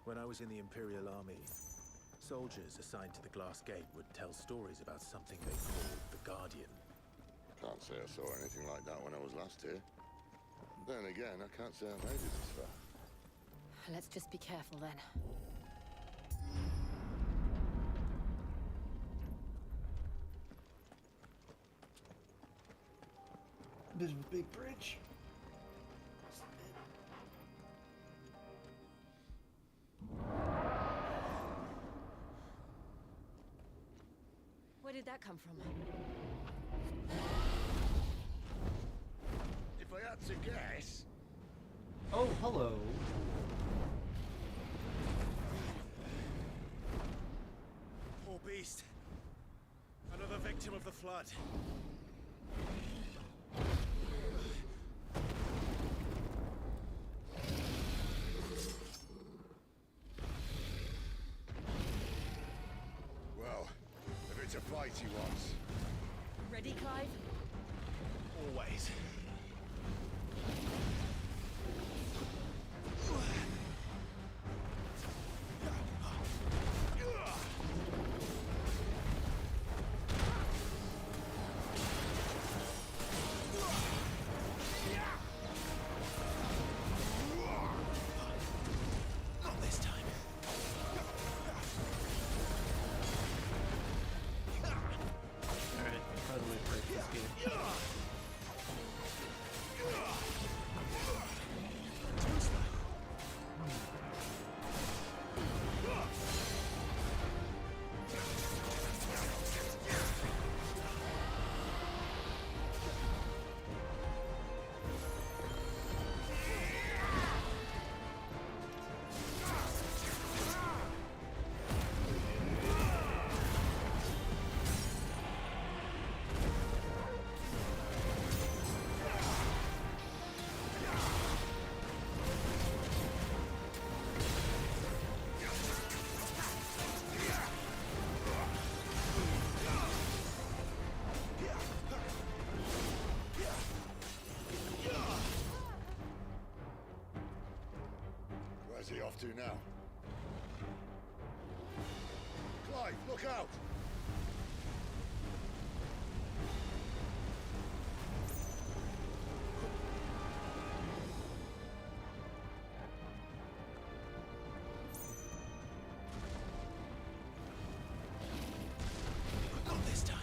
When I was in the Imperial Army, soldiers assigned to the Glass Gate would tell stories about something they called the Guardian. Can't say I saw anything like that when I was last here. Then again, I can't say I made it this far. Let's just be careful then. Bit of a big bridge. Where did that come from? If I had to guess... Oh, hello. Poor beast. Another victim of the flood. Well, if it's a fight he wants. Ready, Clive? Always. Not this time. Alright, totally break this game. Where's he off to now? Clive, look out! Not this time.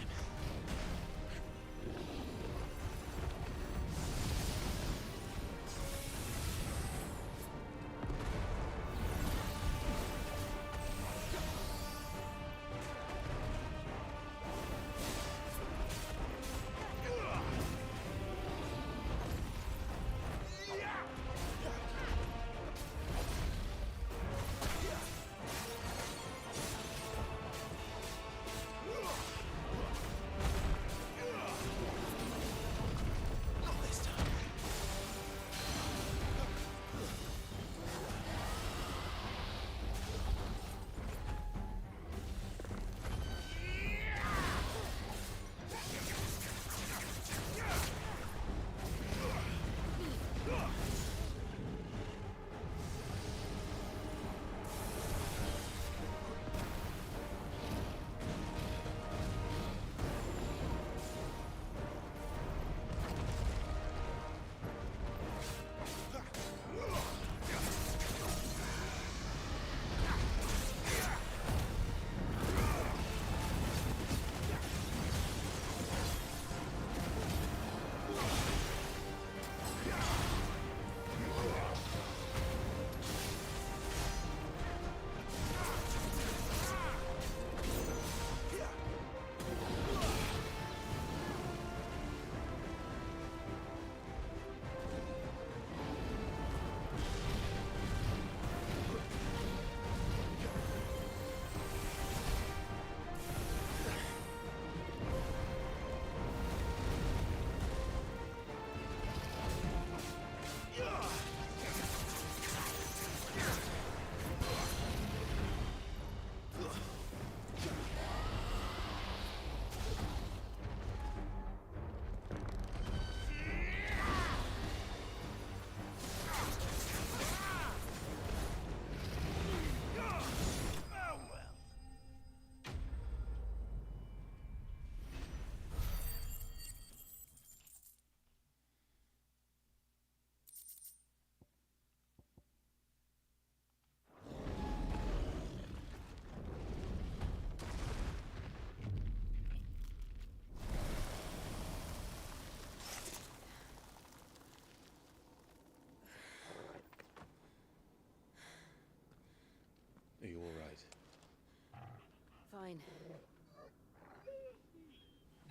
fine.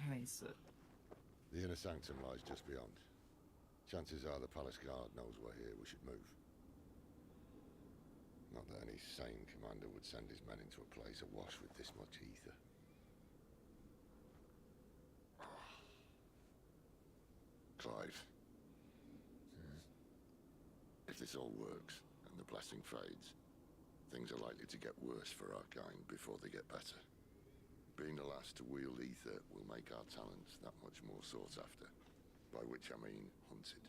Nice. The inner sanctum lies just beyond. Chances are the palace guard knows we're here. We should move. Not that any sane commander would send his men into a place awash with this much ether. Clive. If this all works, and the blessing fades, things are likely to get worse for our kind before they get better. Being the last to wield ether will make our talents that much more sought after. By which I mean hunted.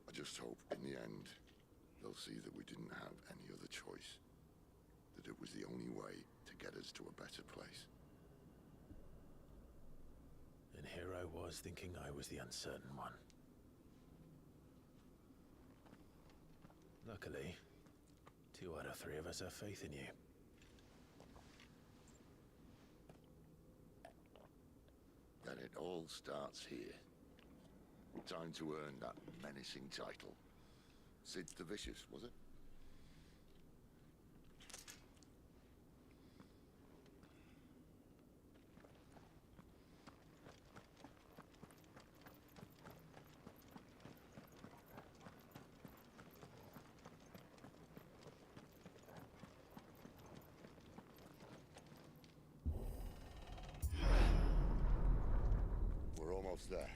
I just hope, in the end, they'll see that we didn't have any other choice. That it was the only way to get us to a better place. And here I was thinking I was the uncertain one. Luckily, 2 out of 3 of us have faith in you. Then it all starts here. Time to earn that menacing title. Sid the Vicious, was it? We're almost there.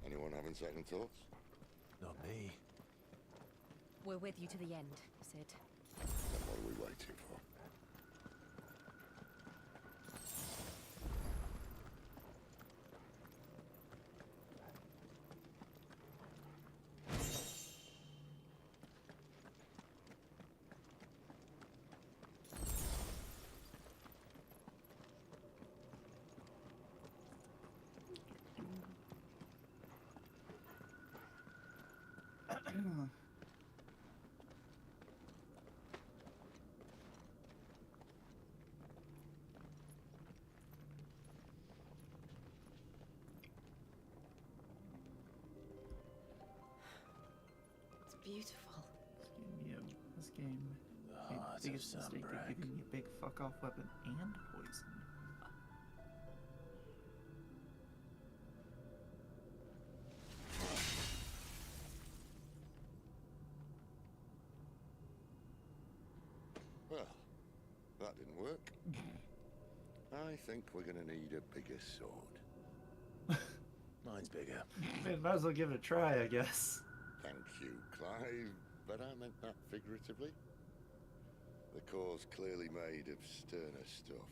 Anyone having second thoughts? Not me. We're with you to the end, Sid. Then what are we waiting for? It's beautiful. This game made the biggest mistake of giving me a big fuck-off weapon and poison. Well, that didn't work. I think we're gonna need a bigger sword. Mine's bigger. Man, might as well give it a try, I guess. Thank you, Clive, but I meant that figuratively. The core's clearly made of sterner stuff.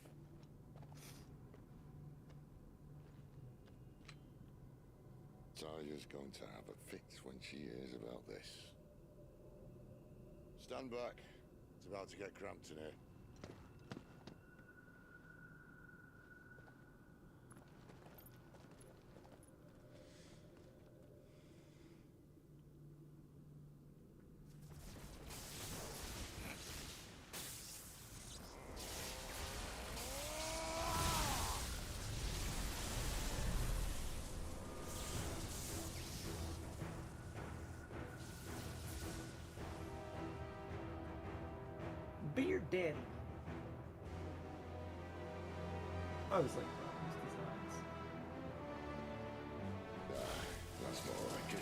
Taya's going to have a fit when she hears about this. Stand back. It's about to get cramped in here. Be your daddy. I was like, these designs. That's more like it.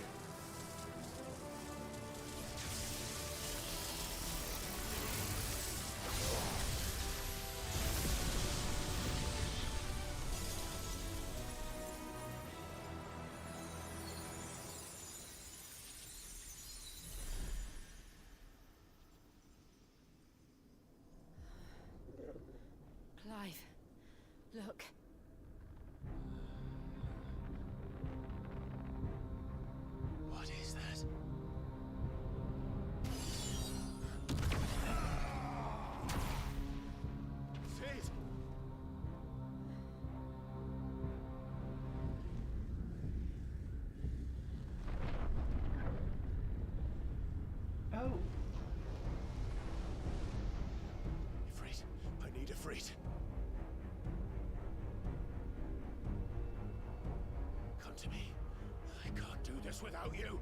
Clive, look. What is that? Sid! Oh. Ifrit, I need Ifrit. Come to me. I can't do this without you.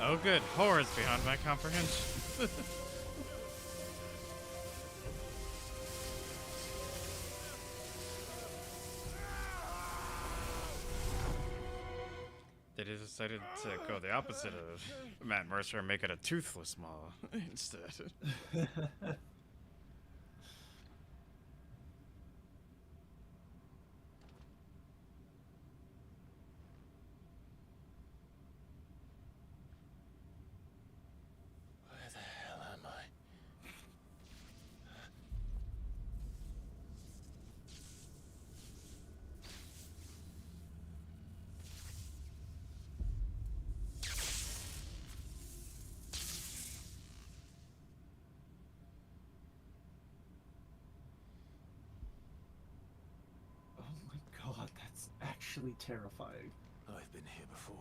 Oh good, horrors beyond my comprehension. They decided to go the opposite of Matt Mercer and make it a toothless maw instead. Actually terrifying. I've been here before.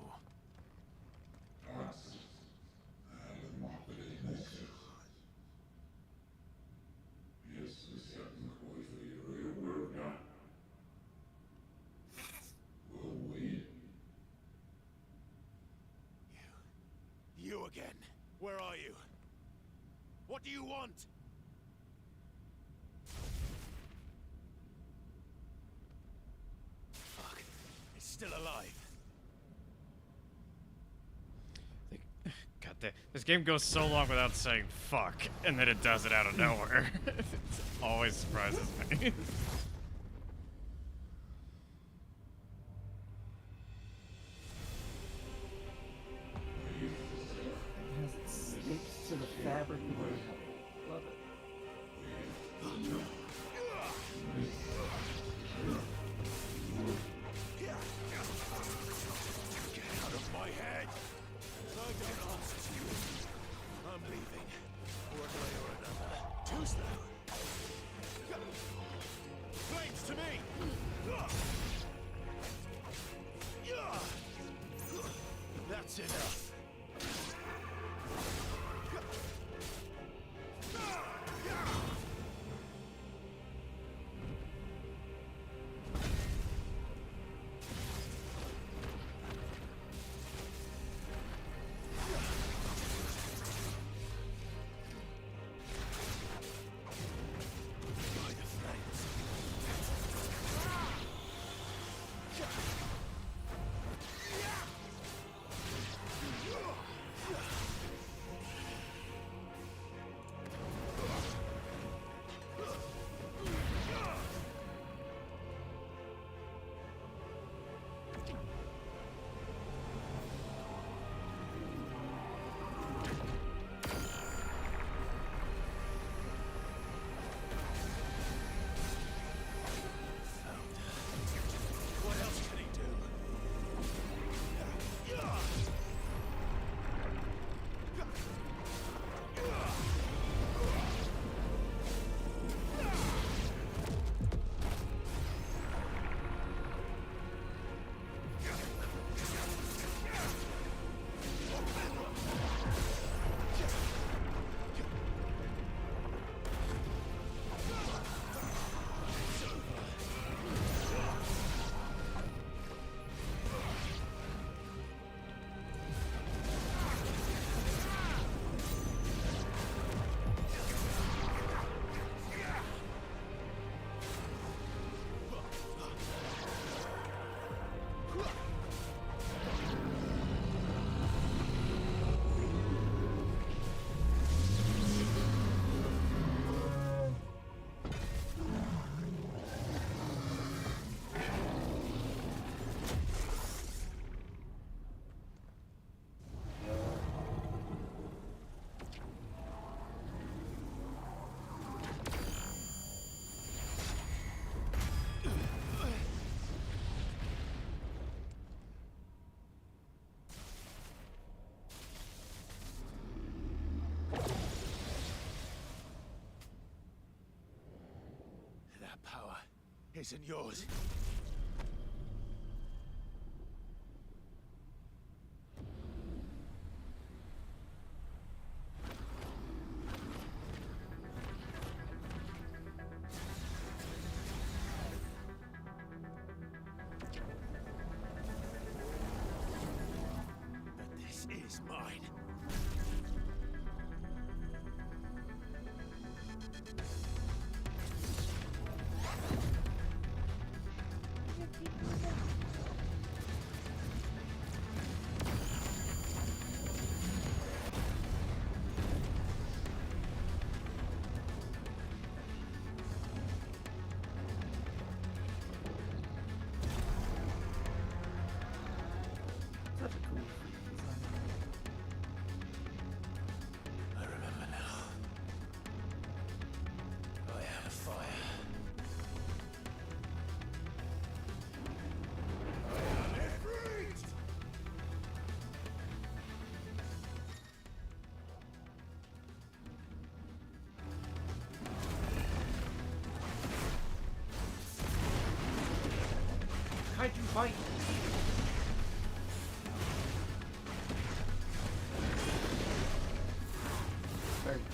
You again. Where are you? What do you want? Still alive. God damn, this game goes so long without saying fuck, and then it does it out of nowhere. It always surprises me. It sticks to the fabric of the hell. Love it. That's enough. Isn't yours. But this is is mine. Such a cool design. I remember now. I am a fire. I am Ifrit! Kaiju fight! Very good.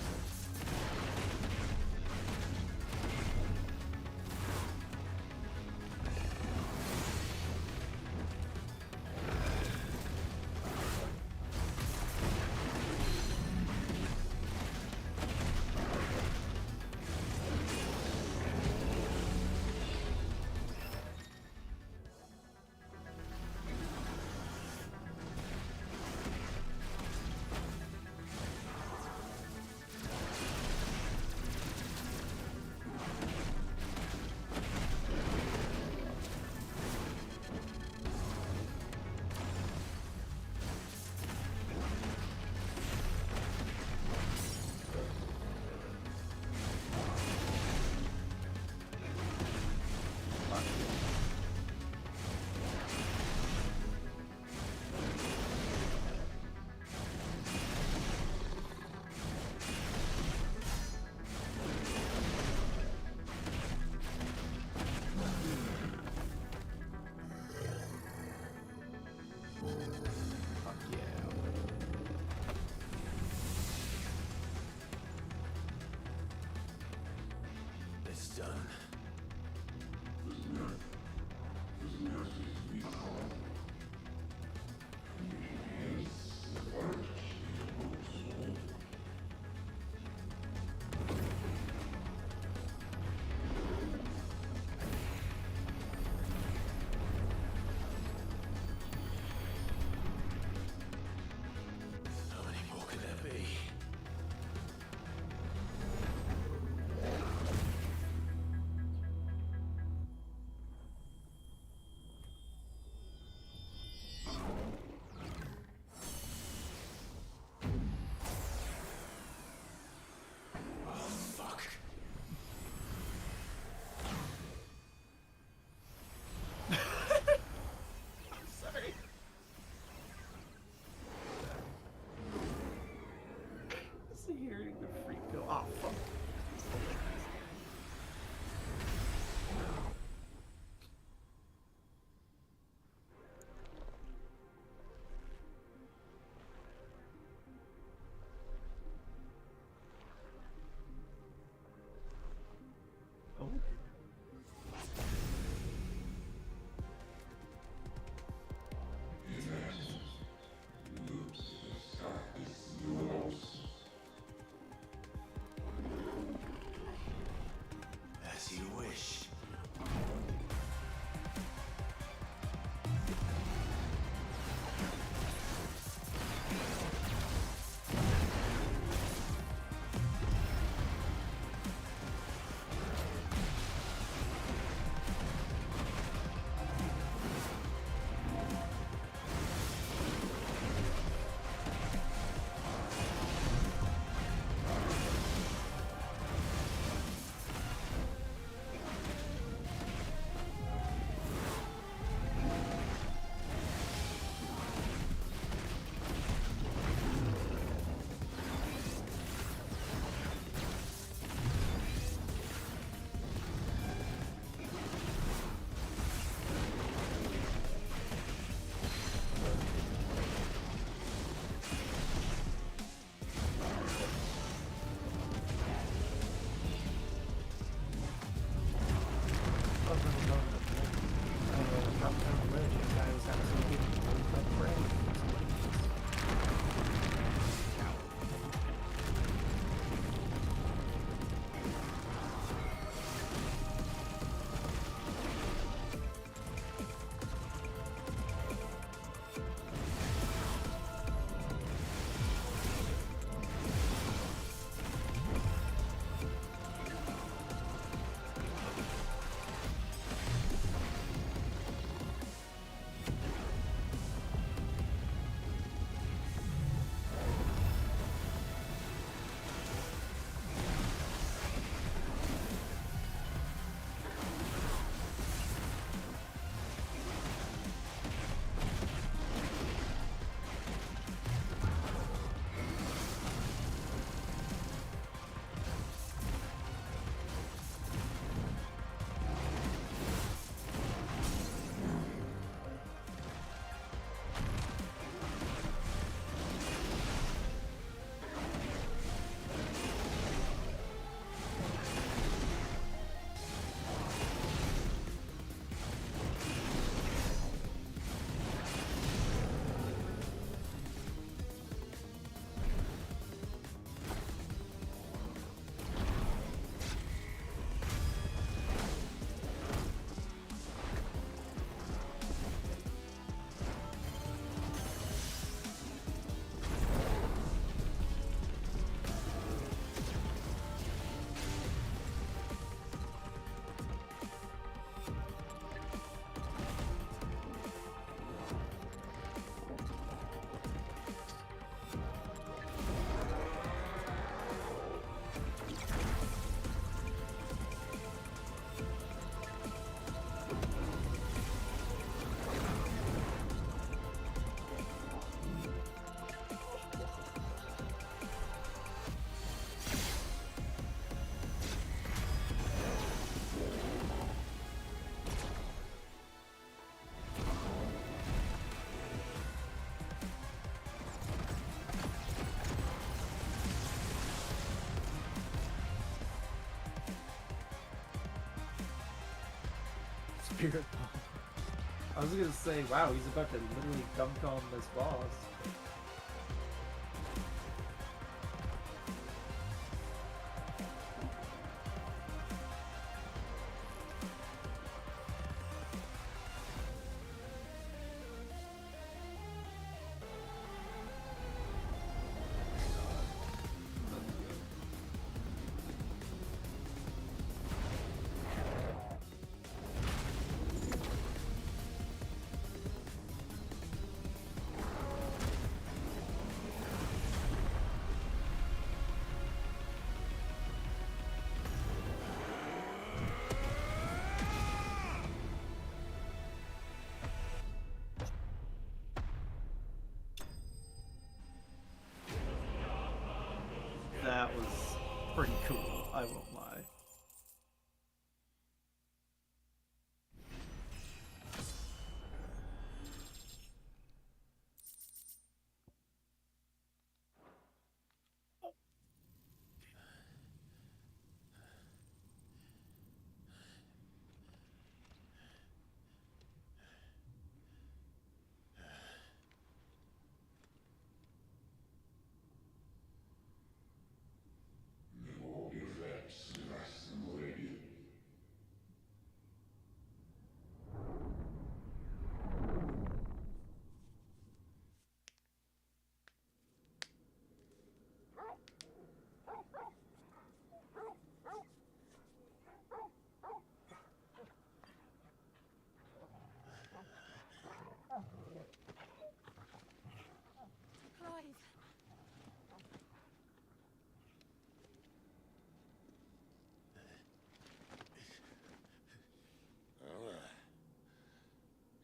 Spirit Bomb. I was gonna say, wow, he's about to literally dunk on this boss. That was pretty cool, I won't lie.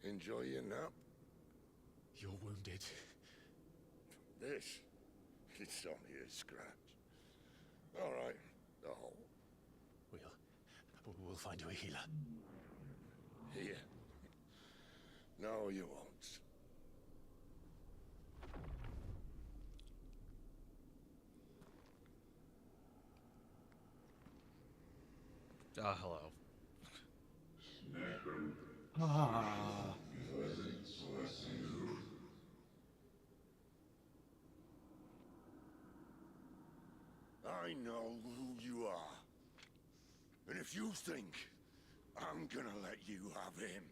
Enjoy your nap? You're wounded. This? It's only a scratch. All right. Oh. We'll find you a healer. Here. No, you won't. Hello. Ah. I know who you are. And if you think I'm gonna let you have him...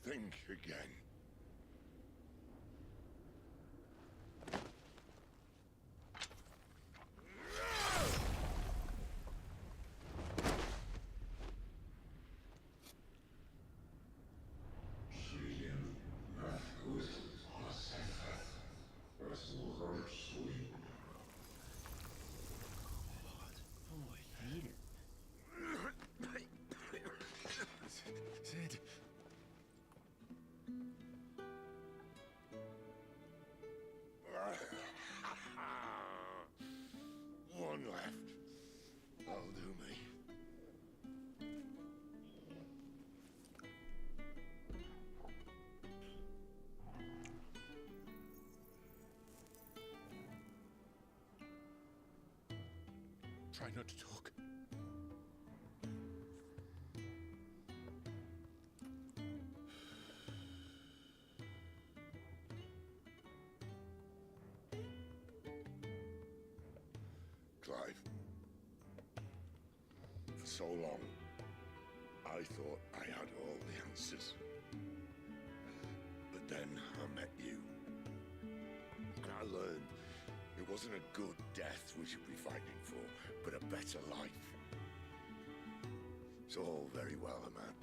think again. Sid. One left. That'll do me. Try not to talk. Clive. For so long, I thought I had all the answers. But then I met you. And I learned it wasn't a good death we should be fighting for, but a better life. It's all very well, a man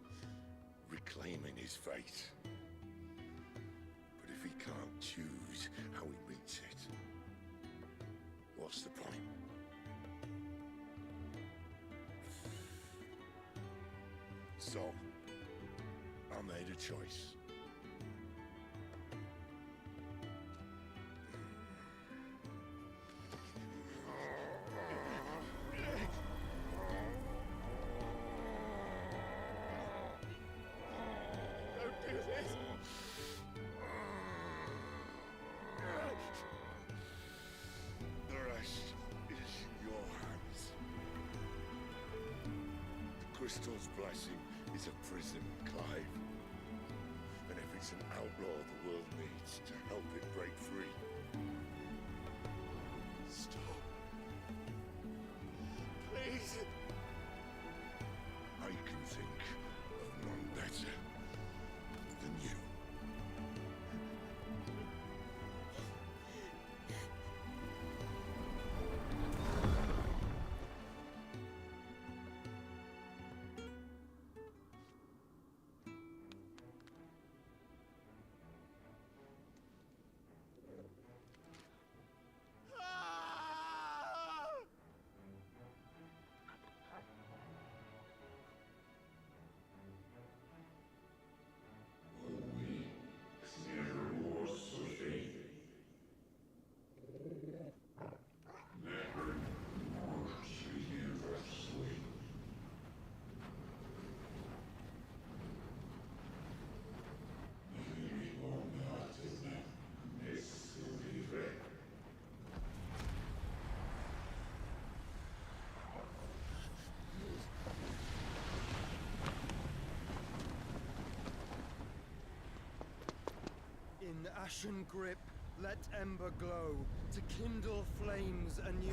reclaiming his fate. But if he can't choose how he meets it, what's the point? So, I made a choice. Don't do this. The rest crystal's blessing is a prison, Clive. And if it's an outlaw the world needs to help it break free. Stop. Please. I can think of none better than you. In ashen grip, let ember glow, to kindle flames anew.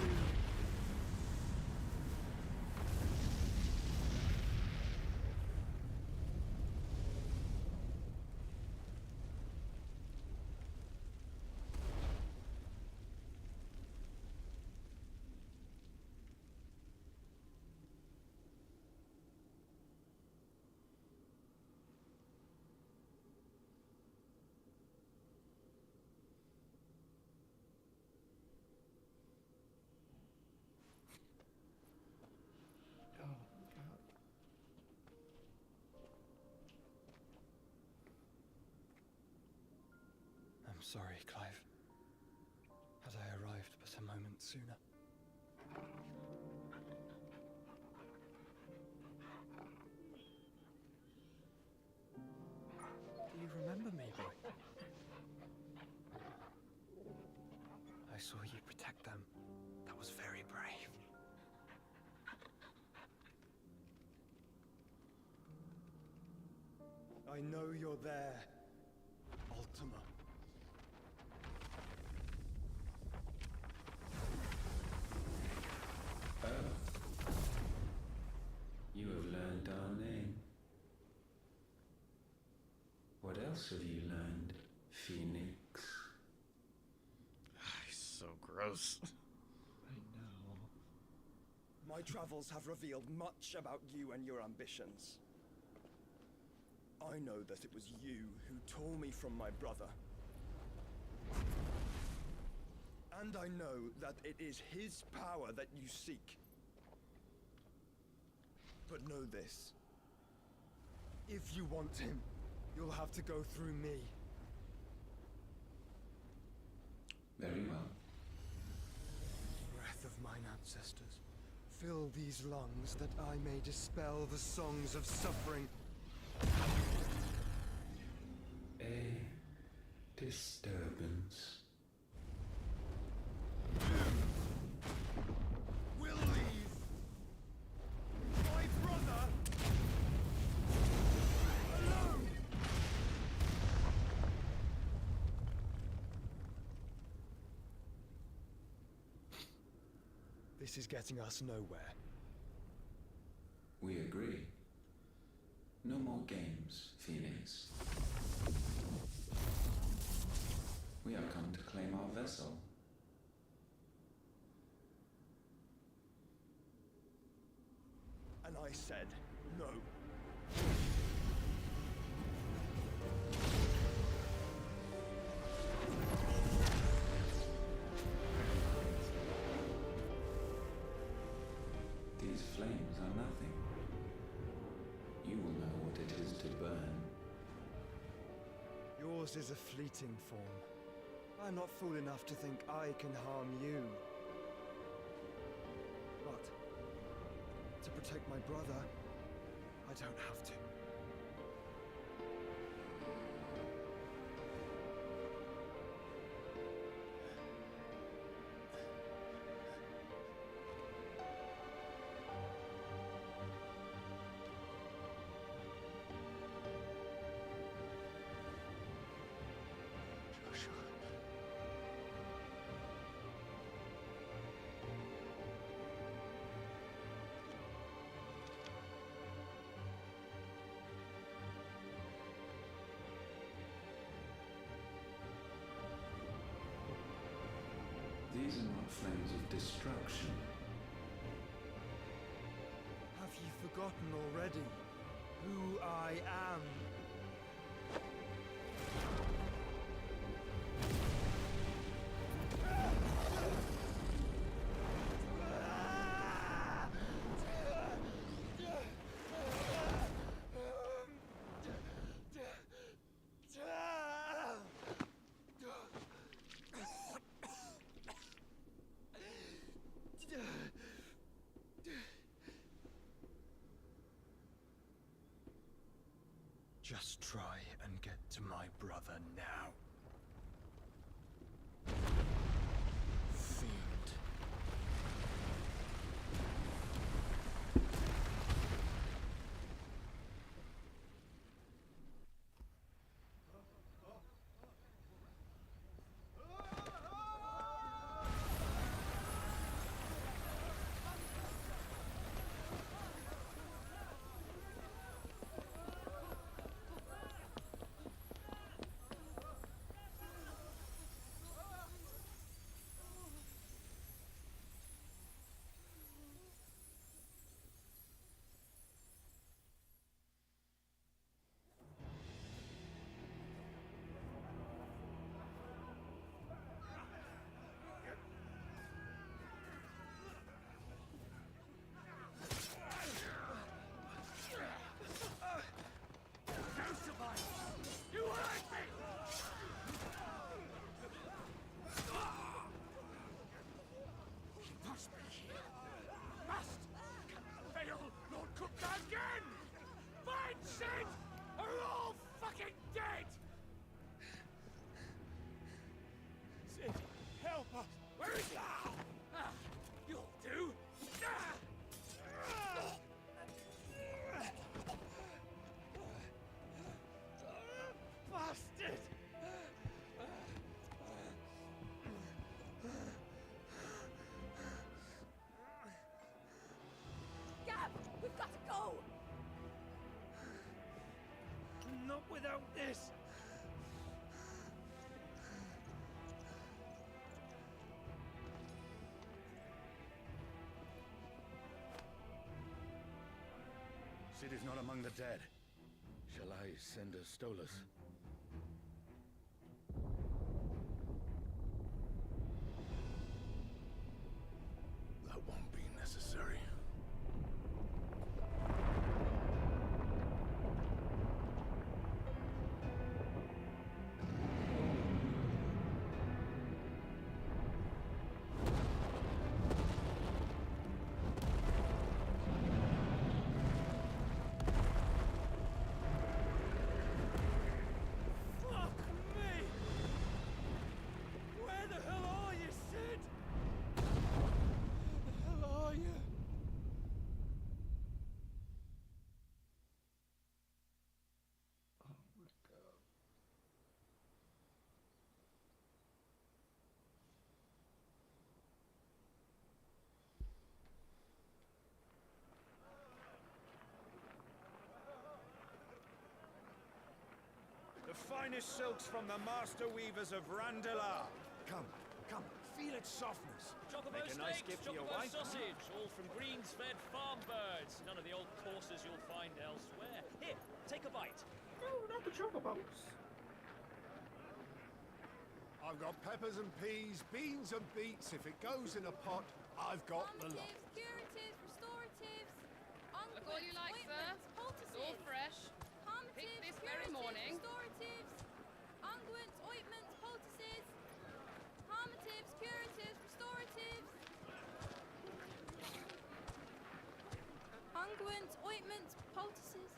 I'm sorry, Clive. Had I arrived but a moment sooner. Do you remember me, boy? I saw you protect them. That was very brave. I know you're there, Ultima. You have learned our name. What else have you learned, Phoenix? He's so gross. I know. My travels have revealed much about you and your ambitions. I know that it was you who tore me from my brother. And I know that it is his power that you seek. But know this. If you want him, you'll have to go through me. Very well. Breath of mine ancestors, fill these lungs that I may dispel the songs of suffering. A disturbance. We'll leave. My brother alone. This is getting us nowhere. We agree. No more games, Phoenix. We have come to claim our vessel. And I said no. These flames are nothing. You will know what it is to burn. Yours is a fleeting form. I'm not fool enough to think I can harm you. But to protect my brother, I don't have to. these are not flames of destruction. Have you forgotten already who I am? Just try and get to my brother now. Fiend. Not without this! Cid is not among the dead. Shall I send a Stolas? That won't be necessary. The finest silks from the master weavers of Randalar. Come, feel its softness. Chocobo Make a nice steaks, gift for your chocobo wife. sausage, all from greens-fed farm birds. None of the old courses you'll find elsewhere. Here, take a bite. No, not the chocobos. I've got peppers and peas, beans and beets. If it goes in a pot, I've got the lot. Curatives, restoratives, Look all you like, sir. It's all fresh. Picked this very morning. Restoratives, unguents, ointments, poultices, harmatives, curatives, restoratives, unguents, ointments, poultices.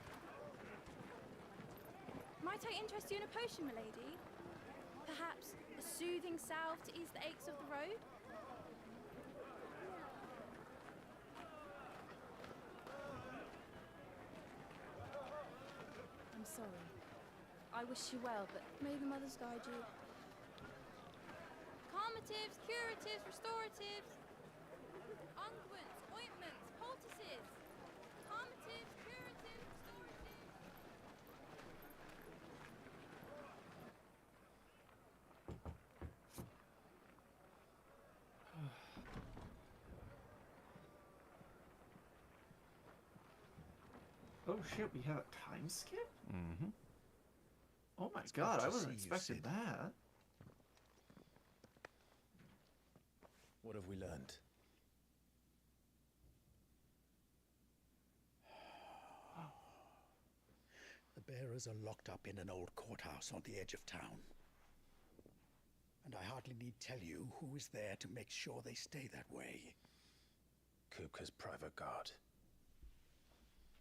Might I interest you in a potion, milady? Perhaps a soothing salve to ease the aches of the road? I'm sorry. I wish you well, but may the mothers guide you. Calmatives, curatives, restoratives, unguents, ointments, poultices. Calmatives, curatives, restoratives. Oh shit, we have a time skip? Mm-hmm. Oh my It's god, good I to wasn't see you, expecting Sid. that. What have we learned? The bearers are locked up in an old courthouse on the edge of town. And I hardly need tell you who is there to make sure they stay that way. Kupka's private guard.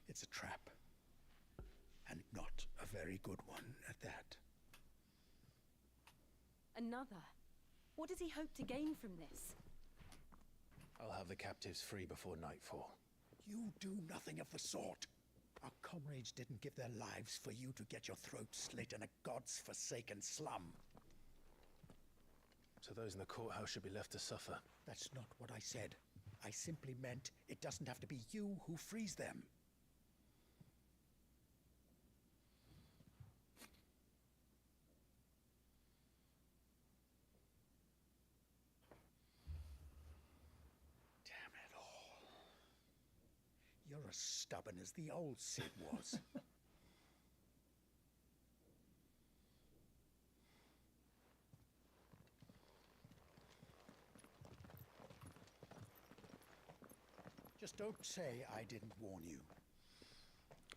It's a trap. And not a very good one at that. Another? What does he hope to gain from this? I'll have the captives free before nightfall. You do nothing of the sort. Our comrades didn't give their lives for you to get your throat slit in a god's-forsaken slum. So those in the courthouse should be left to suffer. That's not what I said. I simply meant it doesn't have to be you who frees them. Damn it all. You're as stubborn as the old Sid was. Just don't say I didn't warn you.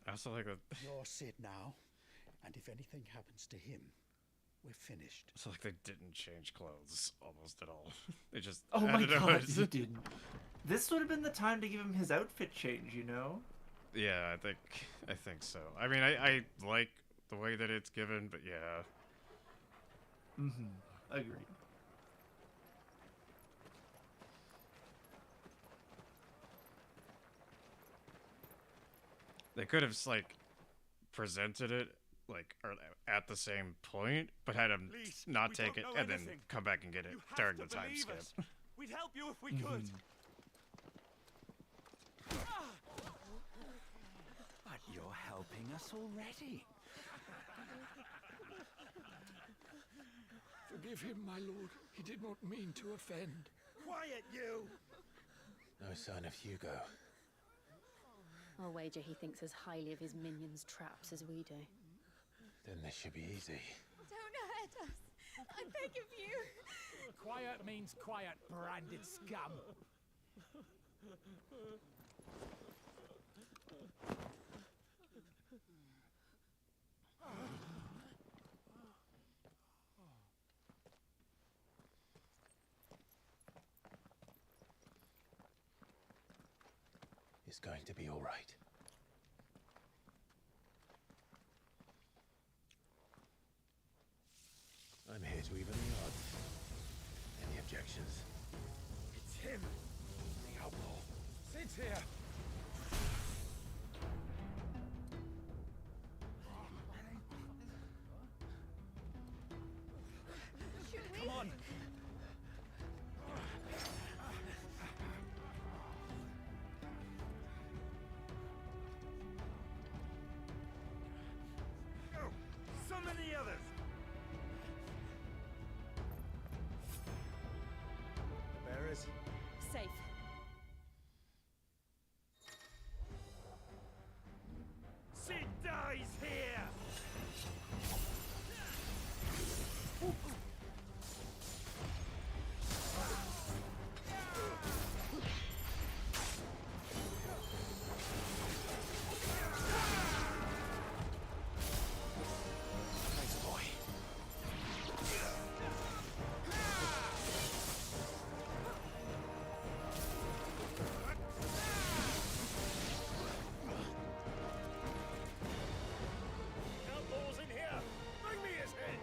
I also like that. You're Sid now, and if anything happens to him, we're finished. So like they didn't change clothes almost at all. They just Oh my added god, on. he didn't. This would have been the time to give him his outfit change, you know? Yeah, I think so. I mean, I like the way that it's given, but yeah. Mm-hmm. Agreed. They could have like presented it like or at the same point, but had him Please, not we take don't it know and then anything. come back and get it You have during to the time believe skip. us. We'd help you if we could. But you're helping us already. Forgive him, my lord. He did not mean to offend. Quiet, you! No sign of Hugo. I'll wager he thinks as highly of his minions' traps as we do. Then this should be easy. Don't hurt us. I beg of you. Quiet means quiet, branded scum. It's going to be all right. I'm here to even the odds. Any objections? It's him, the outlaw. Sid's here. Come on. Go! Summon the others! Bearers. Safe. Sid dies here! Nice boy. Outlaws in here! Bring me his head!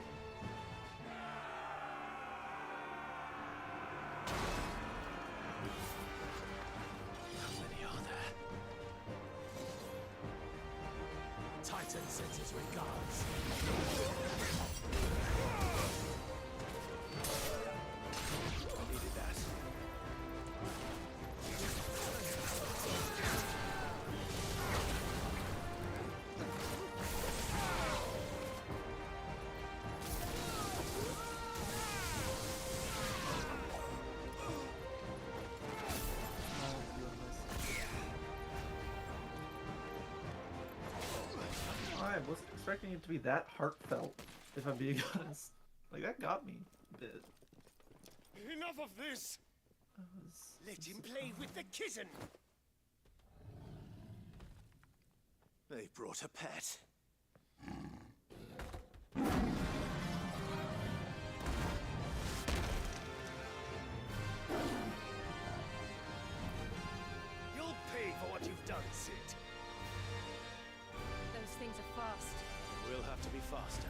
How many are there? Titan sends his regards. I needed that. I wasn't expecting it to be that heartfelt, if I'm being honest. Like, that got me a bit. Enough of this! Let him play with the kitten! They brought a pet. You'll pay for what you've done, Cid. Those things are fast. We'll have to be faster.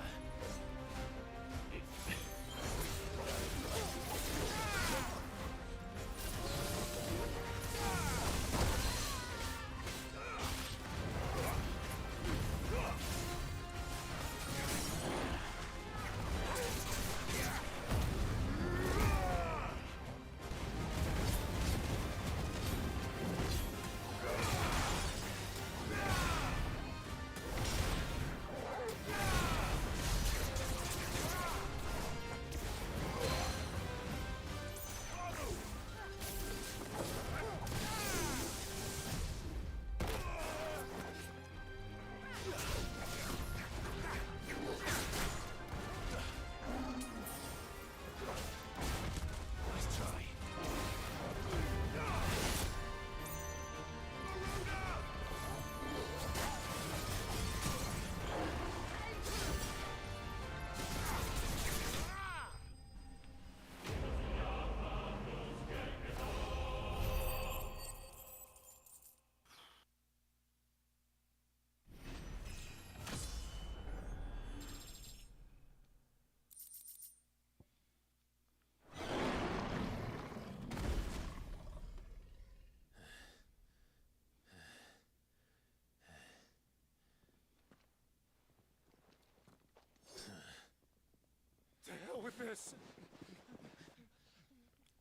To hell with this!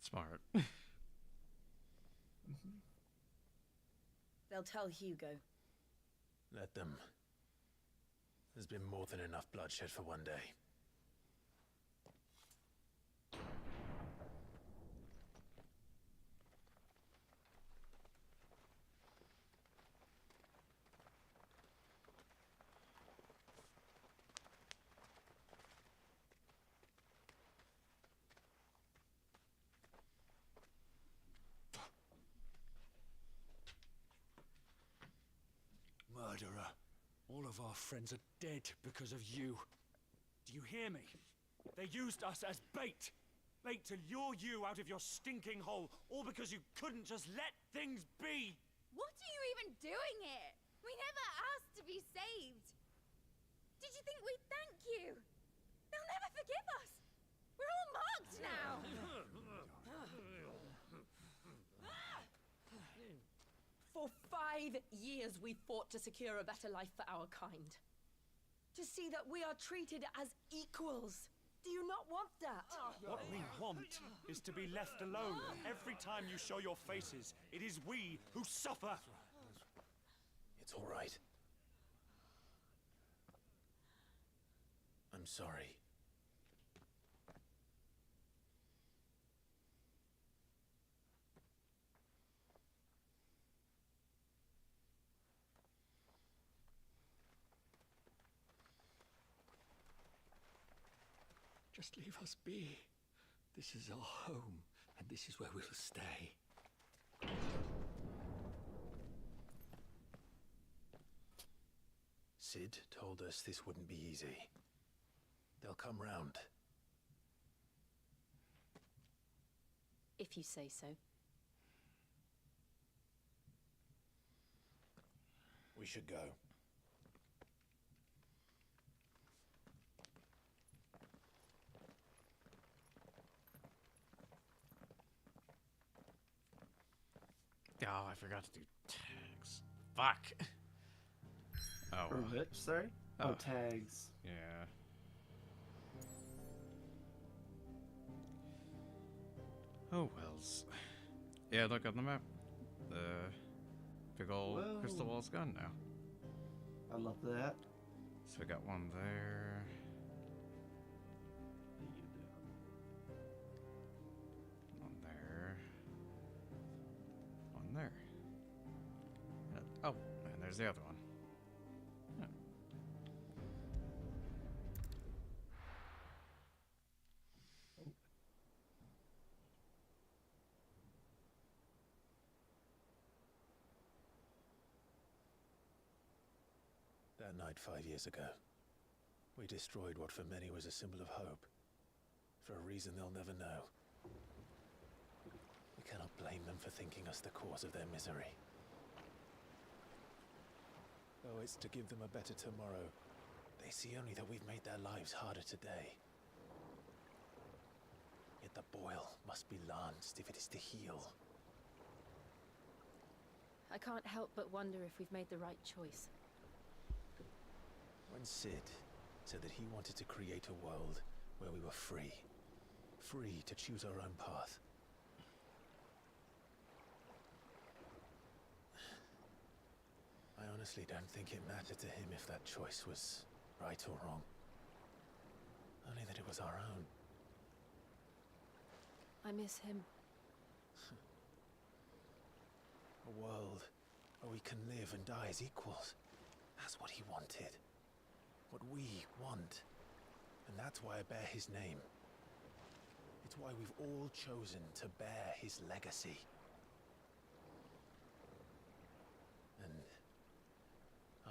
Smart. They'll tell Hugo. Let them. There's been more than enough bloodshed for one day. Murderer. All of our friends are dead because of you. Do you hear me? They used us as bait. Bait to lure you out of your stinking hole, all because you couldn't just let things be. What are you even doing here? We never asked to be saved. Did you think we'd thank you? They'll never forgive us. We're all marked now. For 5 years we fought to secure a better life for our kind. To see that we are treated as equals. Do you not want that? What we want is to be left alone. Every time you show your faces, it is we who suffer. It's all right. I'm sorry. Just leave us be. This is our home, and this is where we'll stay. Cid told us this wouldn't be easy. They'll come round. If you say so. We should go. Oh, I forgot to do tags. Fuck. Oh. Or which, sorry? Oh. Oh, tags. Yeah. Oh, wells. Yeah, look on the map. The big old Whoa. Crystal Walls gone now. I love that. So we got one there. One there. One there. Oh, and there's the other one. Yeah. That night 5 years ago, we destroyed what for many was a symbol of hope. For a reason they'll never know. We cannot blame them for thinking us the cause of their misery. Though it's to give them a better tomorrow, they see only that we've made their lives harder today. Yet the boil must be lanced if it is to heal. I can't help but wonder if we've made the right choice. When Sid said that he wanted to create a world where we were free. Free to choose our own path. I honestly don't think it mattered to him if that choice was right or wrong. Only that it was our own. I miss him. A world where we can live and die as equals. That's what he wanted. What we want. And that's why I bear his name. It's why we've all chosen to bear his legacy. And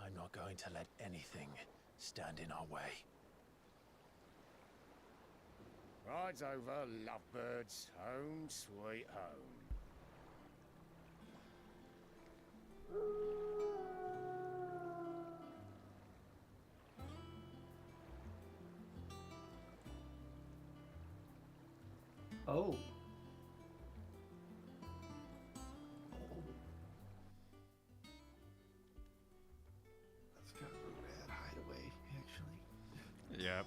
I'm not going to let anything stand in our way. Rides over, lovebirds. Home, sweet home. Oh. That's kind of a rad hideaway, actually. Yep,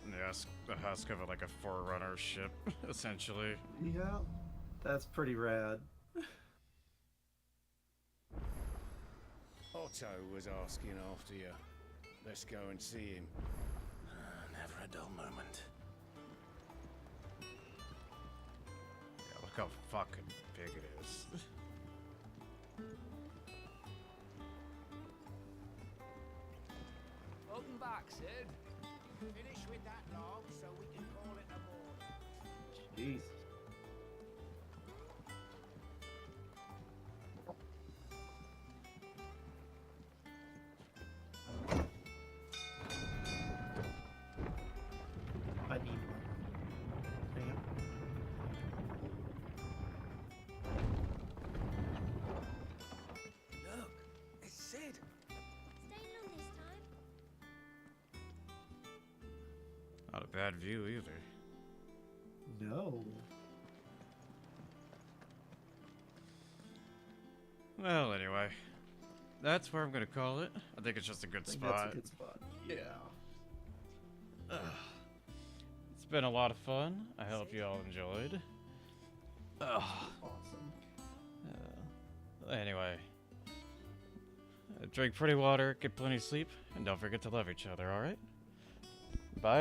the husk of like a Forerunner ship, essentially. Yeah, that's pretty rad. Otto was asking after you. Let's go and see him. Never a dull moment. Yeah, look how fucking big it is. Welcome back, Sid. Finish with that log so we can call it a morning. Jeez. I need one. Damn. Look, it's Sid. Staying long this time? Not a bad view either. No. Well, anyway, that's where I'm gonna call it. I think it's just a good spot. That's a good spot. Yeah. It's been a lot of fun. I hope you all enjoyed. Awesome. Anyway, drink pretty water, get plenty of sleep, and don't forget to love each other, alright? Bye.